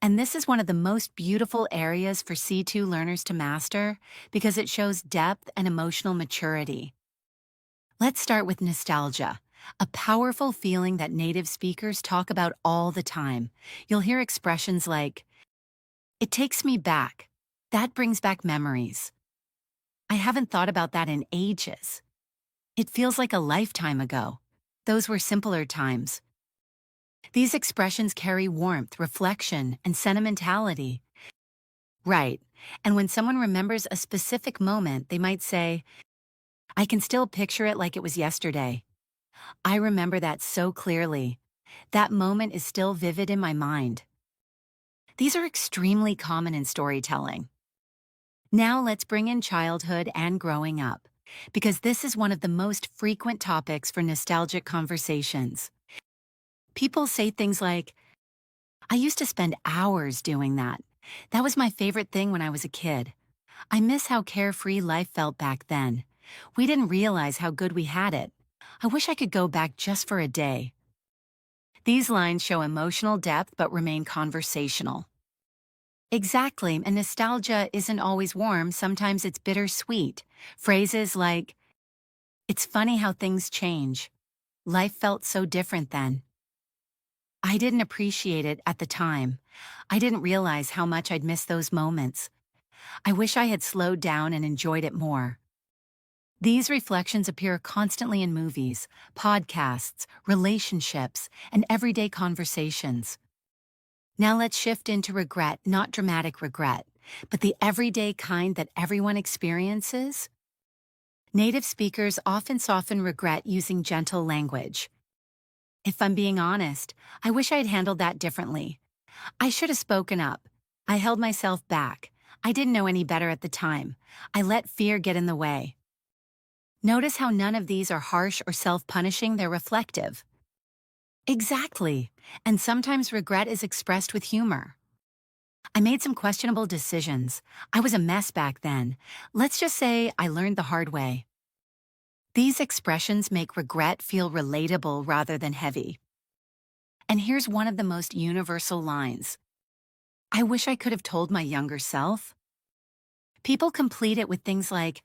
And this is one of the most beautiful areas for C2 learners to master, because it shows depth and emotional maturity. Let's start with nostalgia, a powerful feeling that native speakers talk about all the time. You'll hear expressions like, it takes me back. That brings back memories. I haven't thought about that in ages. It feels like a lifetime ago. Those were simpler times. These expressions carry warmth, reflection, and sentimentality. Right. And when someone remembers a specific moment, they might say, I can still picture it like it was yesterday. I remember that so clearly. That moment is still vivid in my mind. These are extremely common in storytelling. Now let's bring in childhood and growing up, because this is one of the most frequent topics for nostalgic conversations. People say things like, I used to spend hours doing that. That was my favorite thing when I was a kid. I miss how carefree life felt back then. We didn't realize how good we had it. I wish I could go back just for a day. These lines show emotional depth but remain conversational. Exactly, and nostalgia isn't always warm, sometimes it's bittersweet. Phrases like, it's funny how things change. Life felt so different then. I didn't appreciate it at the time. I didn't realize how much I'd miss those moments. I wish I had slowed down and enjoyed it more. These reflections appear constantly in movies, podcasts, relationships, and everyday conversations. Now let's shift into regret, not dramatic regret, but the everyday kind that everyone experiences. Native speakers often soften regret using gentle language. If I'm being honest, I wish I'd handled that differently. I should have spoken up. I held myself back. I didn't know any better at the time. I let fear get in the way. Notice how none of these are harsh or self-punishing, they're reflective. Exactly. And sometimes regret is expressed with humor. I made some questionable decisions. I was a mess back then. Let's just say I learned the hard way. These expressions make regret feel relatable rather than heavy. And here's one of the most universal lines. I wish I could have told my younger self. People complete it with things like,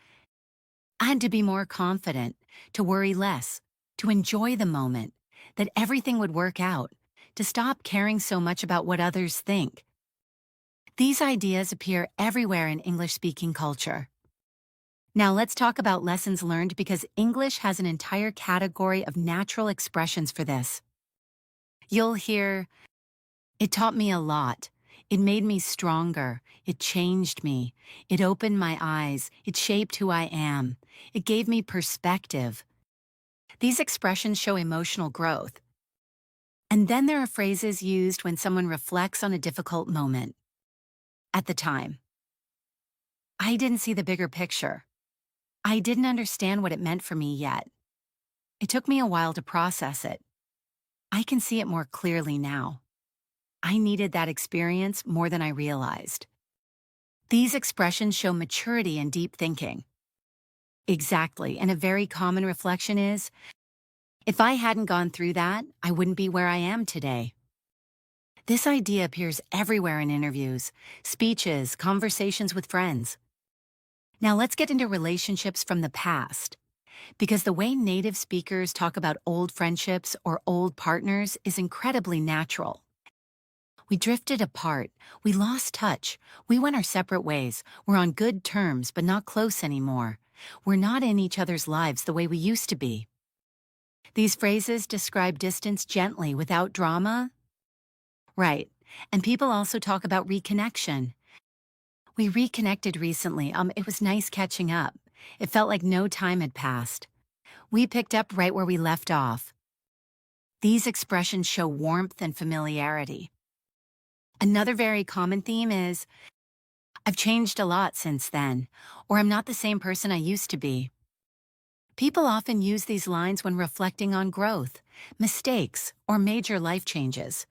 I had to be more confident, to worry less, to enjoy the moment, that everything would work out, to stop caring so much about what others think. These ideas appear everywhere in English-speaking culture. Now let's talk about lessons learned because English has an entire category of natural expressions for this. You'll hear, it taught me a lot. It made me stronger. It changed me. It opened my eyes. It shaped who I am. It gave me perspective. These expressions show emotional growth. And then there are phrases used when someone reflects on a difficult moment. At the time, I didn't see the bigger picture. I didn't understand what it meant for me yet. It took me a while to process it. I can see it more clearly now. I needed that experience more than I realized. These expressions show maturity and deep thinking. Exactly, and a very common reflection is, if I hadn't gone through that, I wouldn't be where I am today. This idea appears everywhere in interviews, speeches, conversations with friends. Now let's get into relationships from the past, because the way native speakers talk about old friendships or old partners is incredibly natural. We drifted apart. We lost touch. We went our separate ways. We're on good terms, but not close anymore. We're not in each other's lives the way we used to be. These phrases describe distance gently without drama. Right. And people also talk about reconnection. We reconnected recently. It was nice catching up. It felt like no time had passed. We picked up right where we left off. These expressions show warmth and familiarity. Another very common theme is, I've changed a lot since then, or I'm not the same person I used to be. People often use these lines when reflecting on growth, mistakes, or major life changes.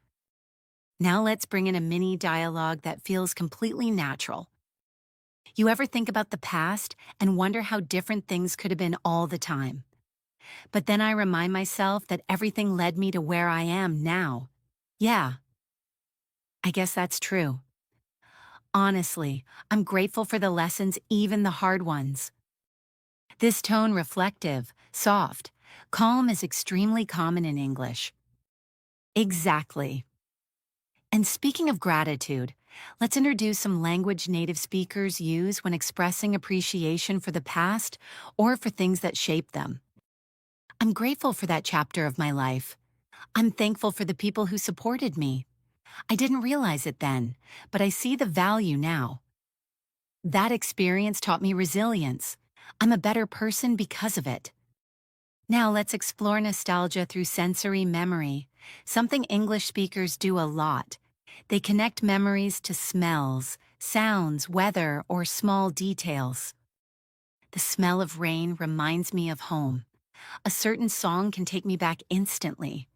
Now let's bring in a mini dialogue that feels completely natural. You ever think about the past and wonder how different things could have been all the time? But then I remind myself that everything led me to where I am now. Yeah, I guess that's true. Honestly, I'm grateful for the lessons, even the hard ones. This tone, reflective, soft, calm, is extremely common in English. Exactly. And speaking of gratitude, let's introduce some language native speakers use when expressing appreciation for the past or for things that shaped them. I'm grateful for that chapter of my life. I'm thankful for the people who supported me. I didn't realize it then, but I see the value now. That experience taught me resilience. I'm a better person because of it. Now let's explore nostalgia through sensory memory, something English speakers do a lot. They connect memories to smells, sounds, weather, or small details. The smell of rain reminds me of home. A certain song can take me back instantly.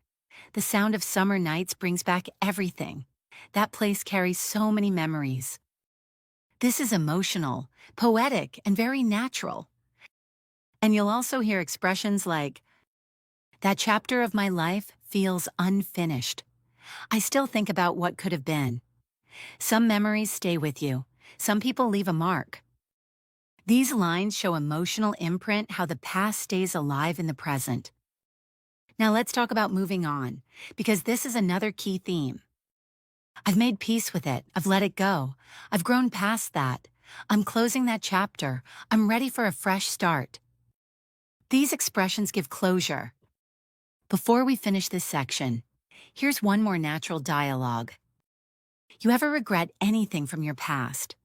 The sound of summer nights brings back everything. That place carries so many memories. This is emotional, poetic, and very natural. And you'll also hear expressions like, that chapter of my life feels unfinished. I still think about what could have been. Some memories stay with you. Some people leave a mark. These lines show emotional imprint, how the past stays alive in the present. Now let's talk about moving on, because this is another key theme. I've made peace with it. I've let it go. I've grown past that. I'm closing that chapter. I'm ready for a fresh start. These expressions give closure. Before we finish this section, here's one more natural dialogue. You ever regret anything from your past?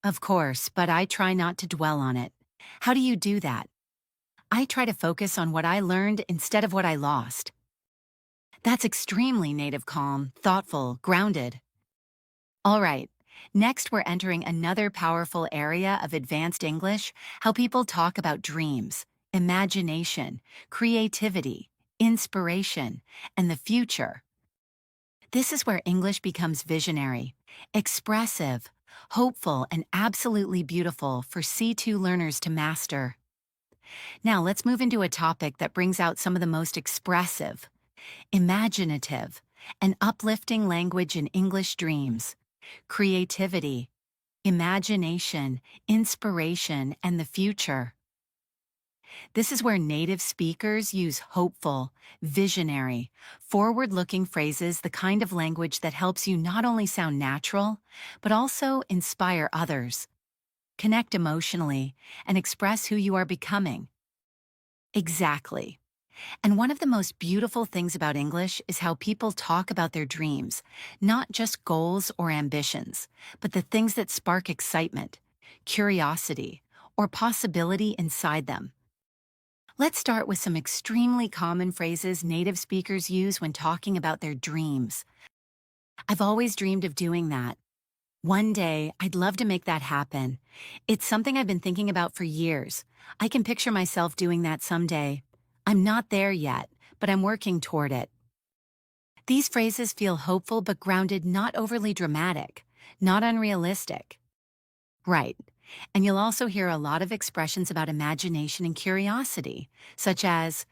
Of course, but I try not to dwell on it. How do you do that? I try to focus on what I learned instead of what I lost. That's extremely native, calm, thoughtful, grounded. All right, next we're entering another powerful area of advanced English, how people talk about dreams, imagination, creativity, inspiration, and the future. This is where English becomes visionary, expressive, hopeful, and absolutely beautiful for C2 learners to master. Now let's move into a topic that brings out some of the most expressive, imaginative, and uplifting language in English dreams: creativity, imagination, inspiration, and the future. This is where native speakers use hopeful, visionary, forward-looking phrases, the kind of language that helps you not only sound natural, but also inspire others, connect emotionally, and express who you are becoming. Exactly. And one of the most beautiful things about English is how people talk about their dreams, not just goals or ambitions, but the things that spark excitement, curiosity, or possibility inside them. Let's start with some extremely common phrases native speakers use when talking about their dreams. I've always dreamed of doing that. One day, I'd love to make that happen. It's something I've been thinking about for years. I can picture myself doing that someday. I'm not there yet, but I'm working toward it. These phrases feel hopeful but grounded, not overly dramatic, not unrealistic. Right. And you'll also hear a lot of expressions about imagination and curiosity, such as,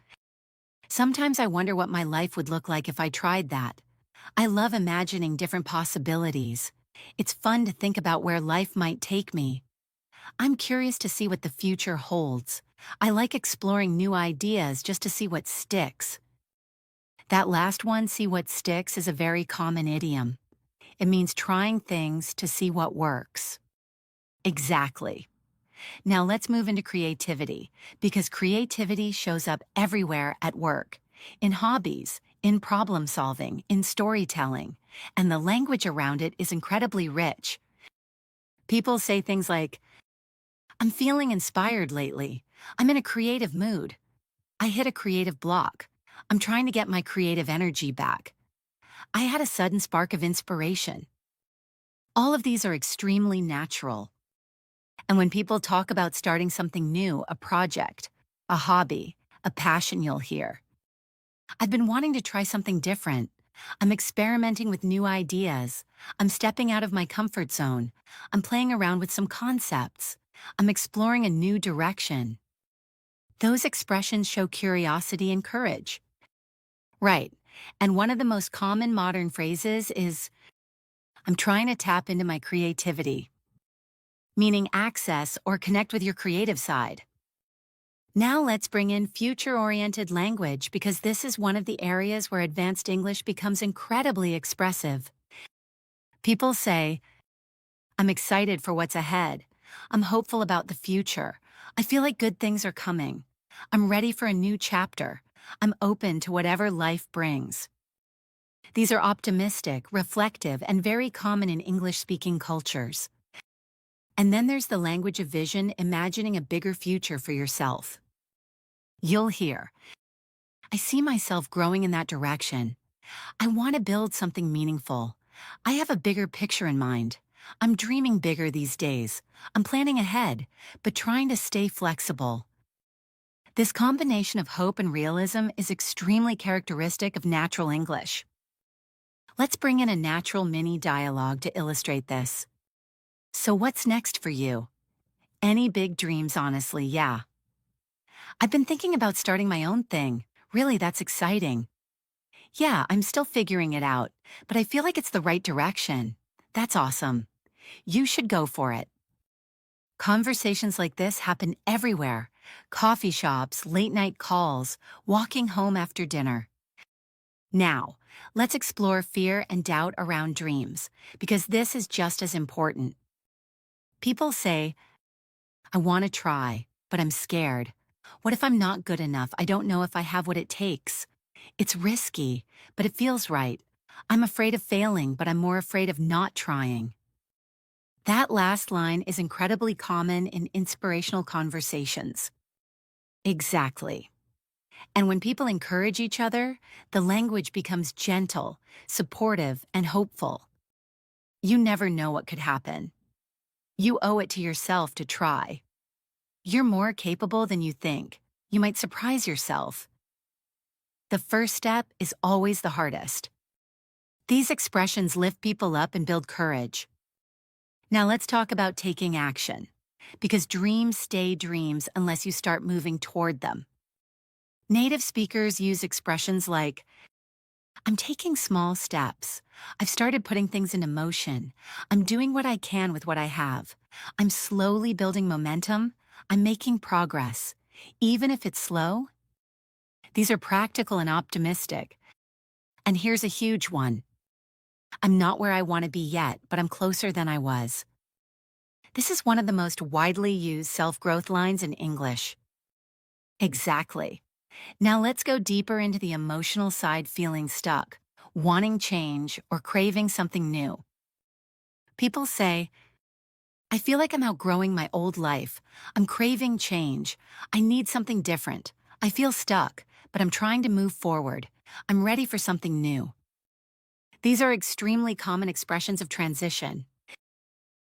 "Sometimes I wonder what my life would look like if I tried that. I love imagining different possibilities. It's fun to think about where life might take me. I'm curious to see what the future holds. I like exploring new ideas just to see what sticks." That last one, "see what sticks," is a very common idiom. It means trying things to see what works. Exactly. Now let's move into creativity, because creativity shows up everywhere at work, in hobbies, in problem solving, in storytelling, and the language around it is incredibly rich. People say things like, "I'm feeling inspired lately. I'm in a creative mood. I hit a creative block. I'm trying to get my creative energy back. I had a sudden spark of inspiration." All of these are extremely natural. And when people talk about starting something new, a project, a hobby, a passion, you'll hear, "I've been wanting to try something different. I'm experimenting with new ideas. I'm stepping out of my comfort zone. I'm playing around with some concepts. I'm exploring a new direction." Those expressions show curiosity and courage. Right. And one of the most common modern phrases is, "I'm trying to tap into my creativity," meaning access or connect with your creative side. Now let's bring in future-oriented language, because this is one of the areas where advanced English becomes incredibly expressive. People say, "I'm excited for what's ahead. I'm hopeful about the future. I feel like good things are coming. I'm ready for a new chapter. I'm open to whatever life brings." These are optimistic, reflective, and very common in English-speaking cultures. And then there's the language of vision, imagining a bigger future for yourself. You'll hear, "I see myself growing in that direction. I want to build something meaningful. I have a bigger picture in mind. I'm dreaming bigger these days. I'm planning ahead, but trying to stay flexible." This combination of hope and realism is extremely characteristic of natural English. Let's bring in a natural mini dialogue to illustrate this. "So what's next for you?" "Any big dreams, honestly, yeah. I've been thinking about starting my own thing. Really, that's exciting." "Yeah, I'm still figuring it out, but I feel like it's the right direction." "That's awesome. You should go for it." Conversations like this happen everywhere: coffee shops, late night calls, walking home after dinner. Now, let's explore fear and doubt around dreams, because this is just as important. People say, "I want to try, but I'm scared. What if I'm not good enough? I don't know if I have what it takes. It's risky, but it feels right. I'm afraid of failing, but I'm more afraid of not trying." That last line is incredibly common in inspirational conversations. Exactly. And when people encourage each other, the language becomes gentle, supportive, and hopeful. You never know what could happen. You owe it to yourself to try. You're more capable than you think. You might surprise yourself. The first step is always the hardest. These expressions lift people up and build courage. Now let's talk about taking action. Because dreams stay dreams unless you start moving toward them. Native speakers use expressions like, I'm taking small steps. I've started putting things into motion. I'm doing what I can with what I have. I'm slowly building momentum. I'm making progress. Even if it's slow, these are practical and optimistic. And here's a huge one. I'm not where I want to be yet, but I'm closer than I was. This is one of the most widely used self-growth lines in English. Exactly. Now let's go deeper into the emotional side, feeling stuck, wanting change, or craving something new. People say, I feel like I'm outgrowing my old life. I'm craving change. I need something different. I feel stuck, but I'm trying to move forward. I'm ready for something new. These are extremely common expressions of transition.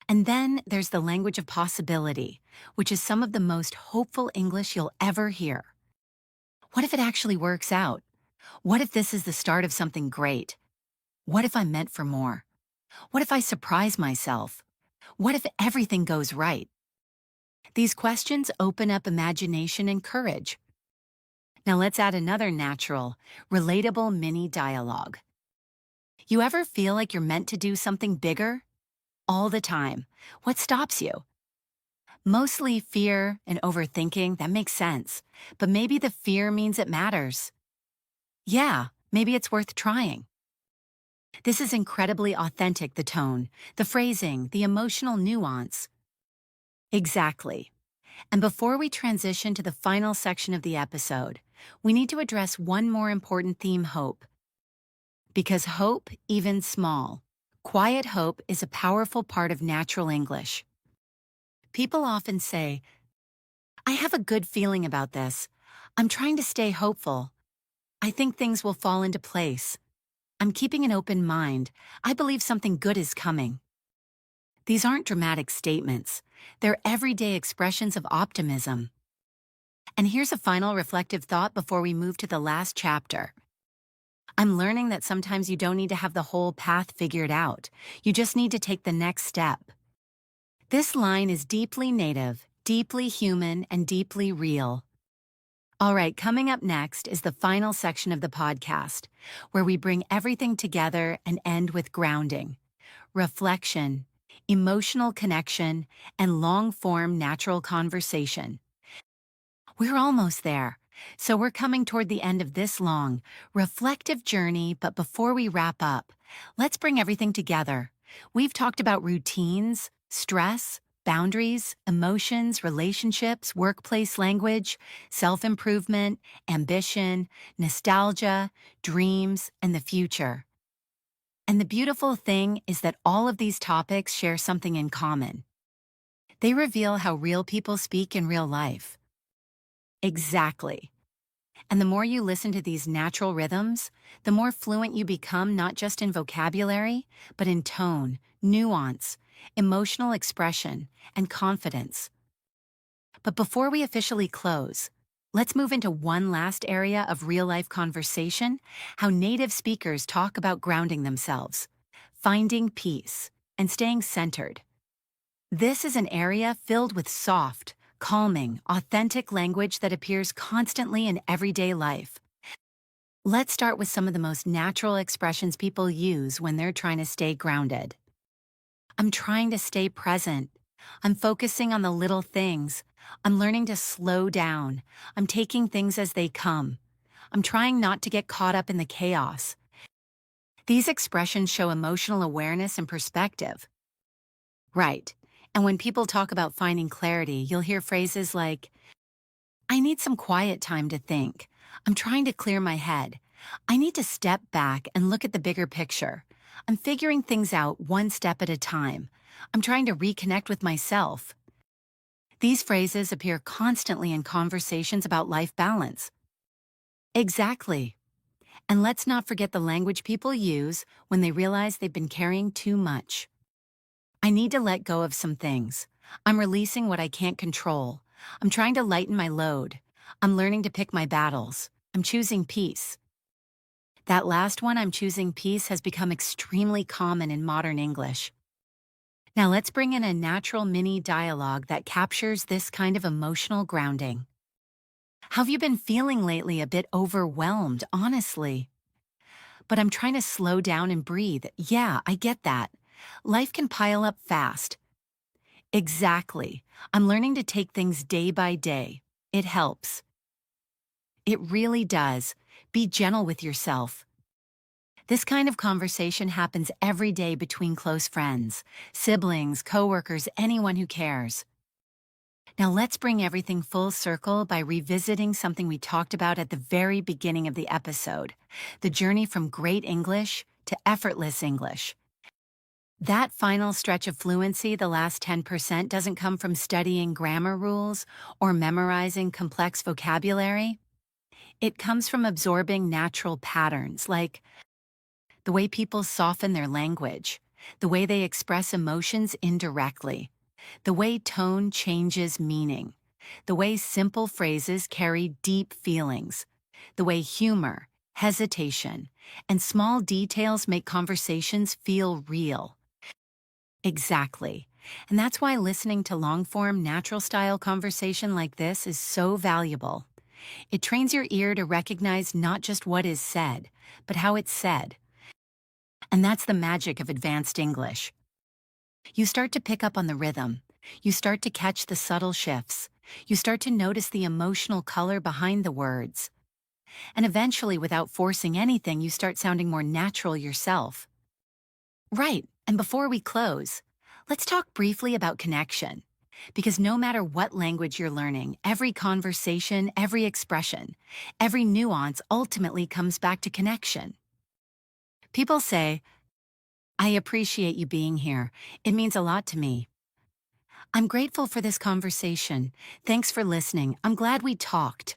And then there's the language of possibility, which is some of the most hopeful English you'll ever hear. What if it actually works out? What if this is the start of something great? What if I'm meant for more? What if I surprise myself? What if everything goes right? These questions open up imagination and courage. Now let's add another natural, relatable mini dialogue. You ever feel like you're meant to do something bigger? All the time. What stops you? Mostly fear and overthinking, that makes sense. But maybe the fear means it matters. Yeah, maybe it's worth trying. This is incredibly authentic, the tone, the phrasing, the emotional nuance. Exactly. And before we transition to the final section of the episode, we need to address one more important theme: hope. Because hope, even small, quiet hope, is a powerful part of natural English. People often say, I have a good feeling about this. I'm trying to stay hopeful. I think things will fall into place. I'm keeping an open mind. I believe something good is coming. These aren't dramatic statements. They're everyday expressions of optimism. And here's a final reflective thought before we move to the last chapter. I'm learning that sometimes you don't need to have the whole path figured out. You just need to take the next step. This line is deeply native, deeply human, and deeply real. All right, coming up next is the final section of the podcast, where we bring everything together and end with grounding, reflection, emotional connection, and long-form natural conversation. We're almost there, so we're coming toward the end of this long, reflective journey, but before we wrap up, let's bring everything together. We've talked about routines, stress, boundaries, emotions, relationships, workplace language, self-improvement, ambition, nostalgia, dreams, and the future. And the beautiful thing is that all of these topics share something in common. They reveal how real people speak in real life. Exactly. And the more you listen to these natural rhythms, the more fluent you become, not just in vocabulary, but in tone, nuance, emotional expression, and confidence. But before we officially close, let's move into one last area of real-life conversation: how native speakers talk about grounding themselves, finding peace, and staying centered. This is an area filled with soft, calming, authentic language that appears constantly in everyday life. Let's start with some of the most natural expressions people use when they're trying to stay grounded. I'm trying to stay present. I'm focusing on the little things. I'm learning to slow down. I'm taking things as they come. I'm trying not to get caught up in the chaos. These expressions show emotional awareness and perspective. Right. And when people talk about finding clarity, you'll hear phrases like, I need some quiet time to think. I'm trying to clear my head. I need to step back and look at the bigger picture. I'm figuring things out one step at a time. I'm trying to reconnect with myself. These phrases appear constantly in conversations about life balance. Exactly. And let's not forget the language people use when they realize they've been carrying too much. I need to let go of some things. I'm releasing what I can't control. I'm trying to lighten my load. I'm learning to pick my battles. I'm choosing peace. That last one, I'm choosing peace, has become extremely common in modern English. Now let's bring in a natural mini dialogue that captures this kind of emotional grounding. How have you been feeling lately? A bit overwhelmed, honestly. But I'm trying to slow down and breathe. Yeah, I get that. Life can pile up fast. Exactly. I'm learning to take things day by day. It helps. It really does. Be gentle with yourself. This kind of conversation happens every day between close friends, siblings, coworkers, anyone who cares. Now let's bring everything full circle by revisiting something we talked about at the very beginning of the episode: the journey from great English to effortless English. That final stretch of fluency, the last 10%, doesn't come from studying grammar rules or memorizing complex vocabulary. It comes from absorbing natural patterns, like the way people soften their language, the way they express emotions indirectly, the way tone changes meaning, the way simple phrases carry deep feelings, the way humor, hesitation, and small details make conversations feel real. Exactly. And that's why listening to long-form, natural-style conversation like this is so valuable. It trains your ear to recognize not just what is said, but how it's said. And that's the magic of advanced English. You start to pick up on the rhythm. You start to catch the subtle shifts. You start to notice the emotional color behind the words. And eventually, without forcing anything, you start sounding more natural yourself. Right, and before we close, let's talk briefly about connection. Because no matter what language you're learning, every conversation, every expression, every nuance ultimately comes back to connection. People say, "I appreciate you being here. It means a lot to me. I'm grateful for this conversation. Thanks for listening. I'm glad we talked."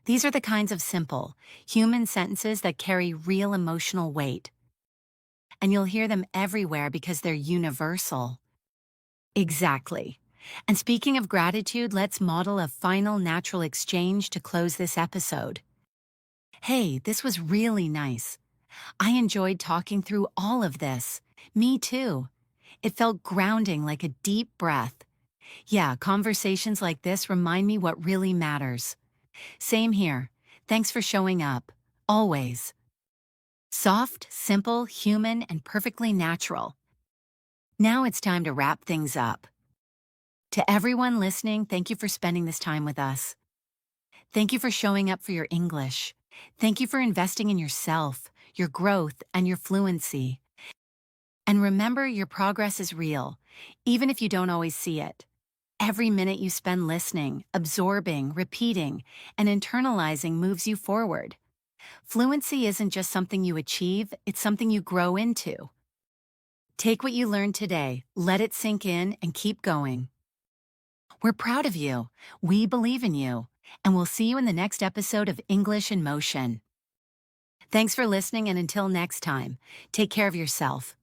These are the kinds of simple, human sentences that carry real emotional weight. And you'll hear them everywhere because they're universal. Exactly. And speaking of gratitude, let's model a final natural exchange to close this episode. "Hey, this was really nice. I enjoyed talking through all of this." "Me too. It felt grounding, like a deep breath." "Yeah, conversations like this remind me what really matters." "Same here. Thanks for showing up. Always." Soft, simple, human, and perfectly natural. Now it's time to wrap things up. To everyone listening, thank you for spending this time with us. Thank you for showing up for your English. Thank you for investing in yourself, your growth, and your fluency. And remember, your progress is real, even if you don't always see it. Every minute you spend listening, absorbing, repeating, and internalizing moves you forward. Fluency isn't just something you achieve, it's something you grow into. Take what you learned today, let it sink in, and keep going. We're proud of you, we believe in you, and we'll see you in the next episode of English in Motion. Thanks for listening, and until next time, take care of yourself.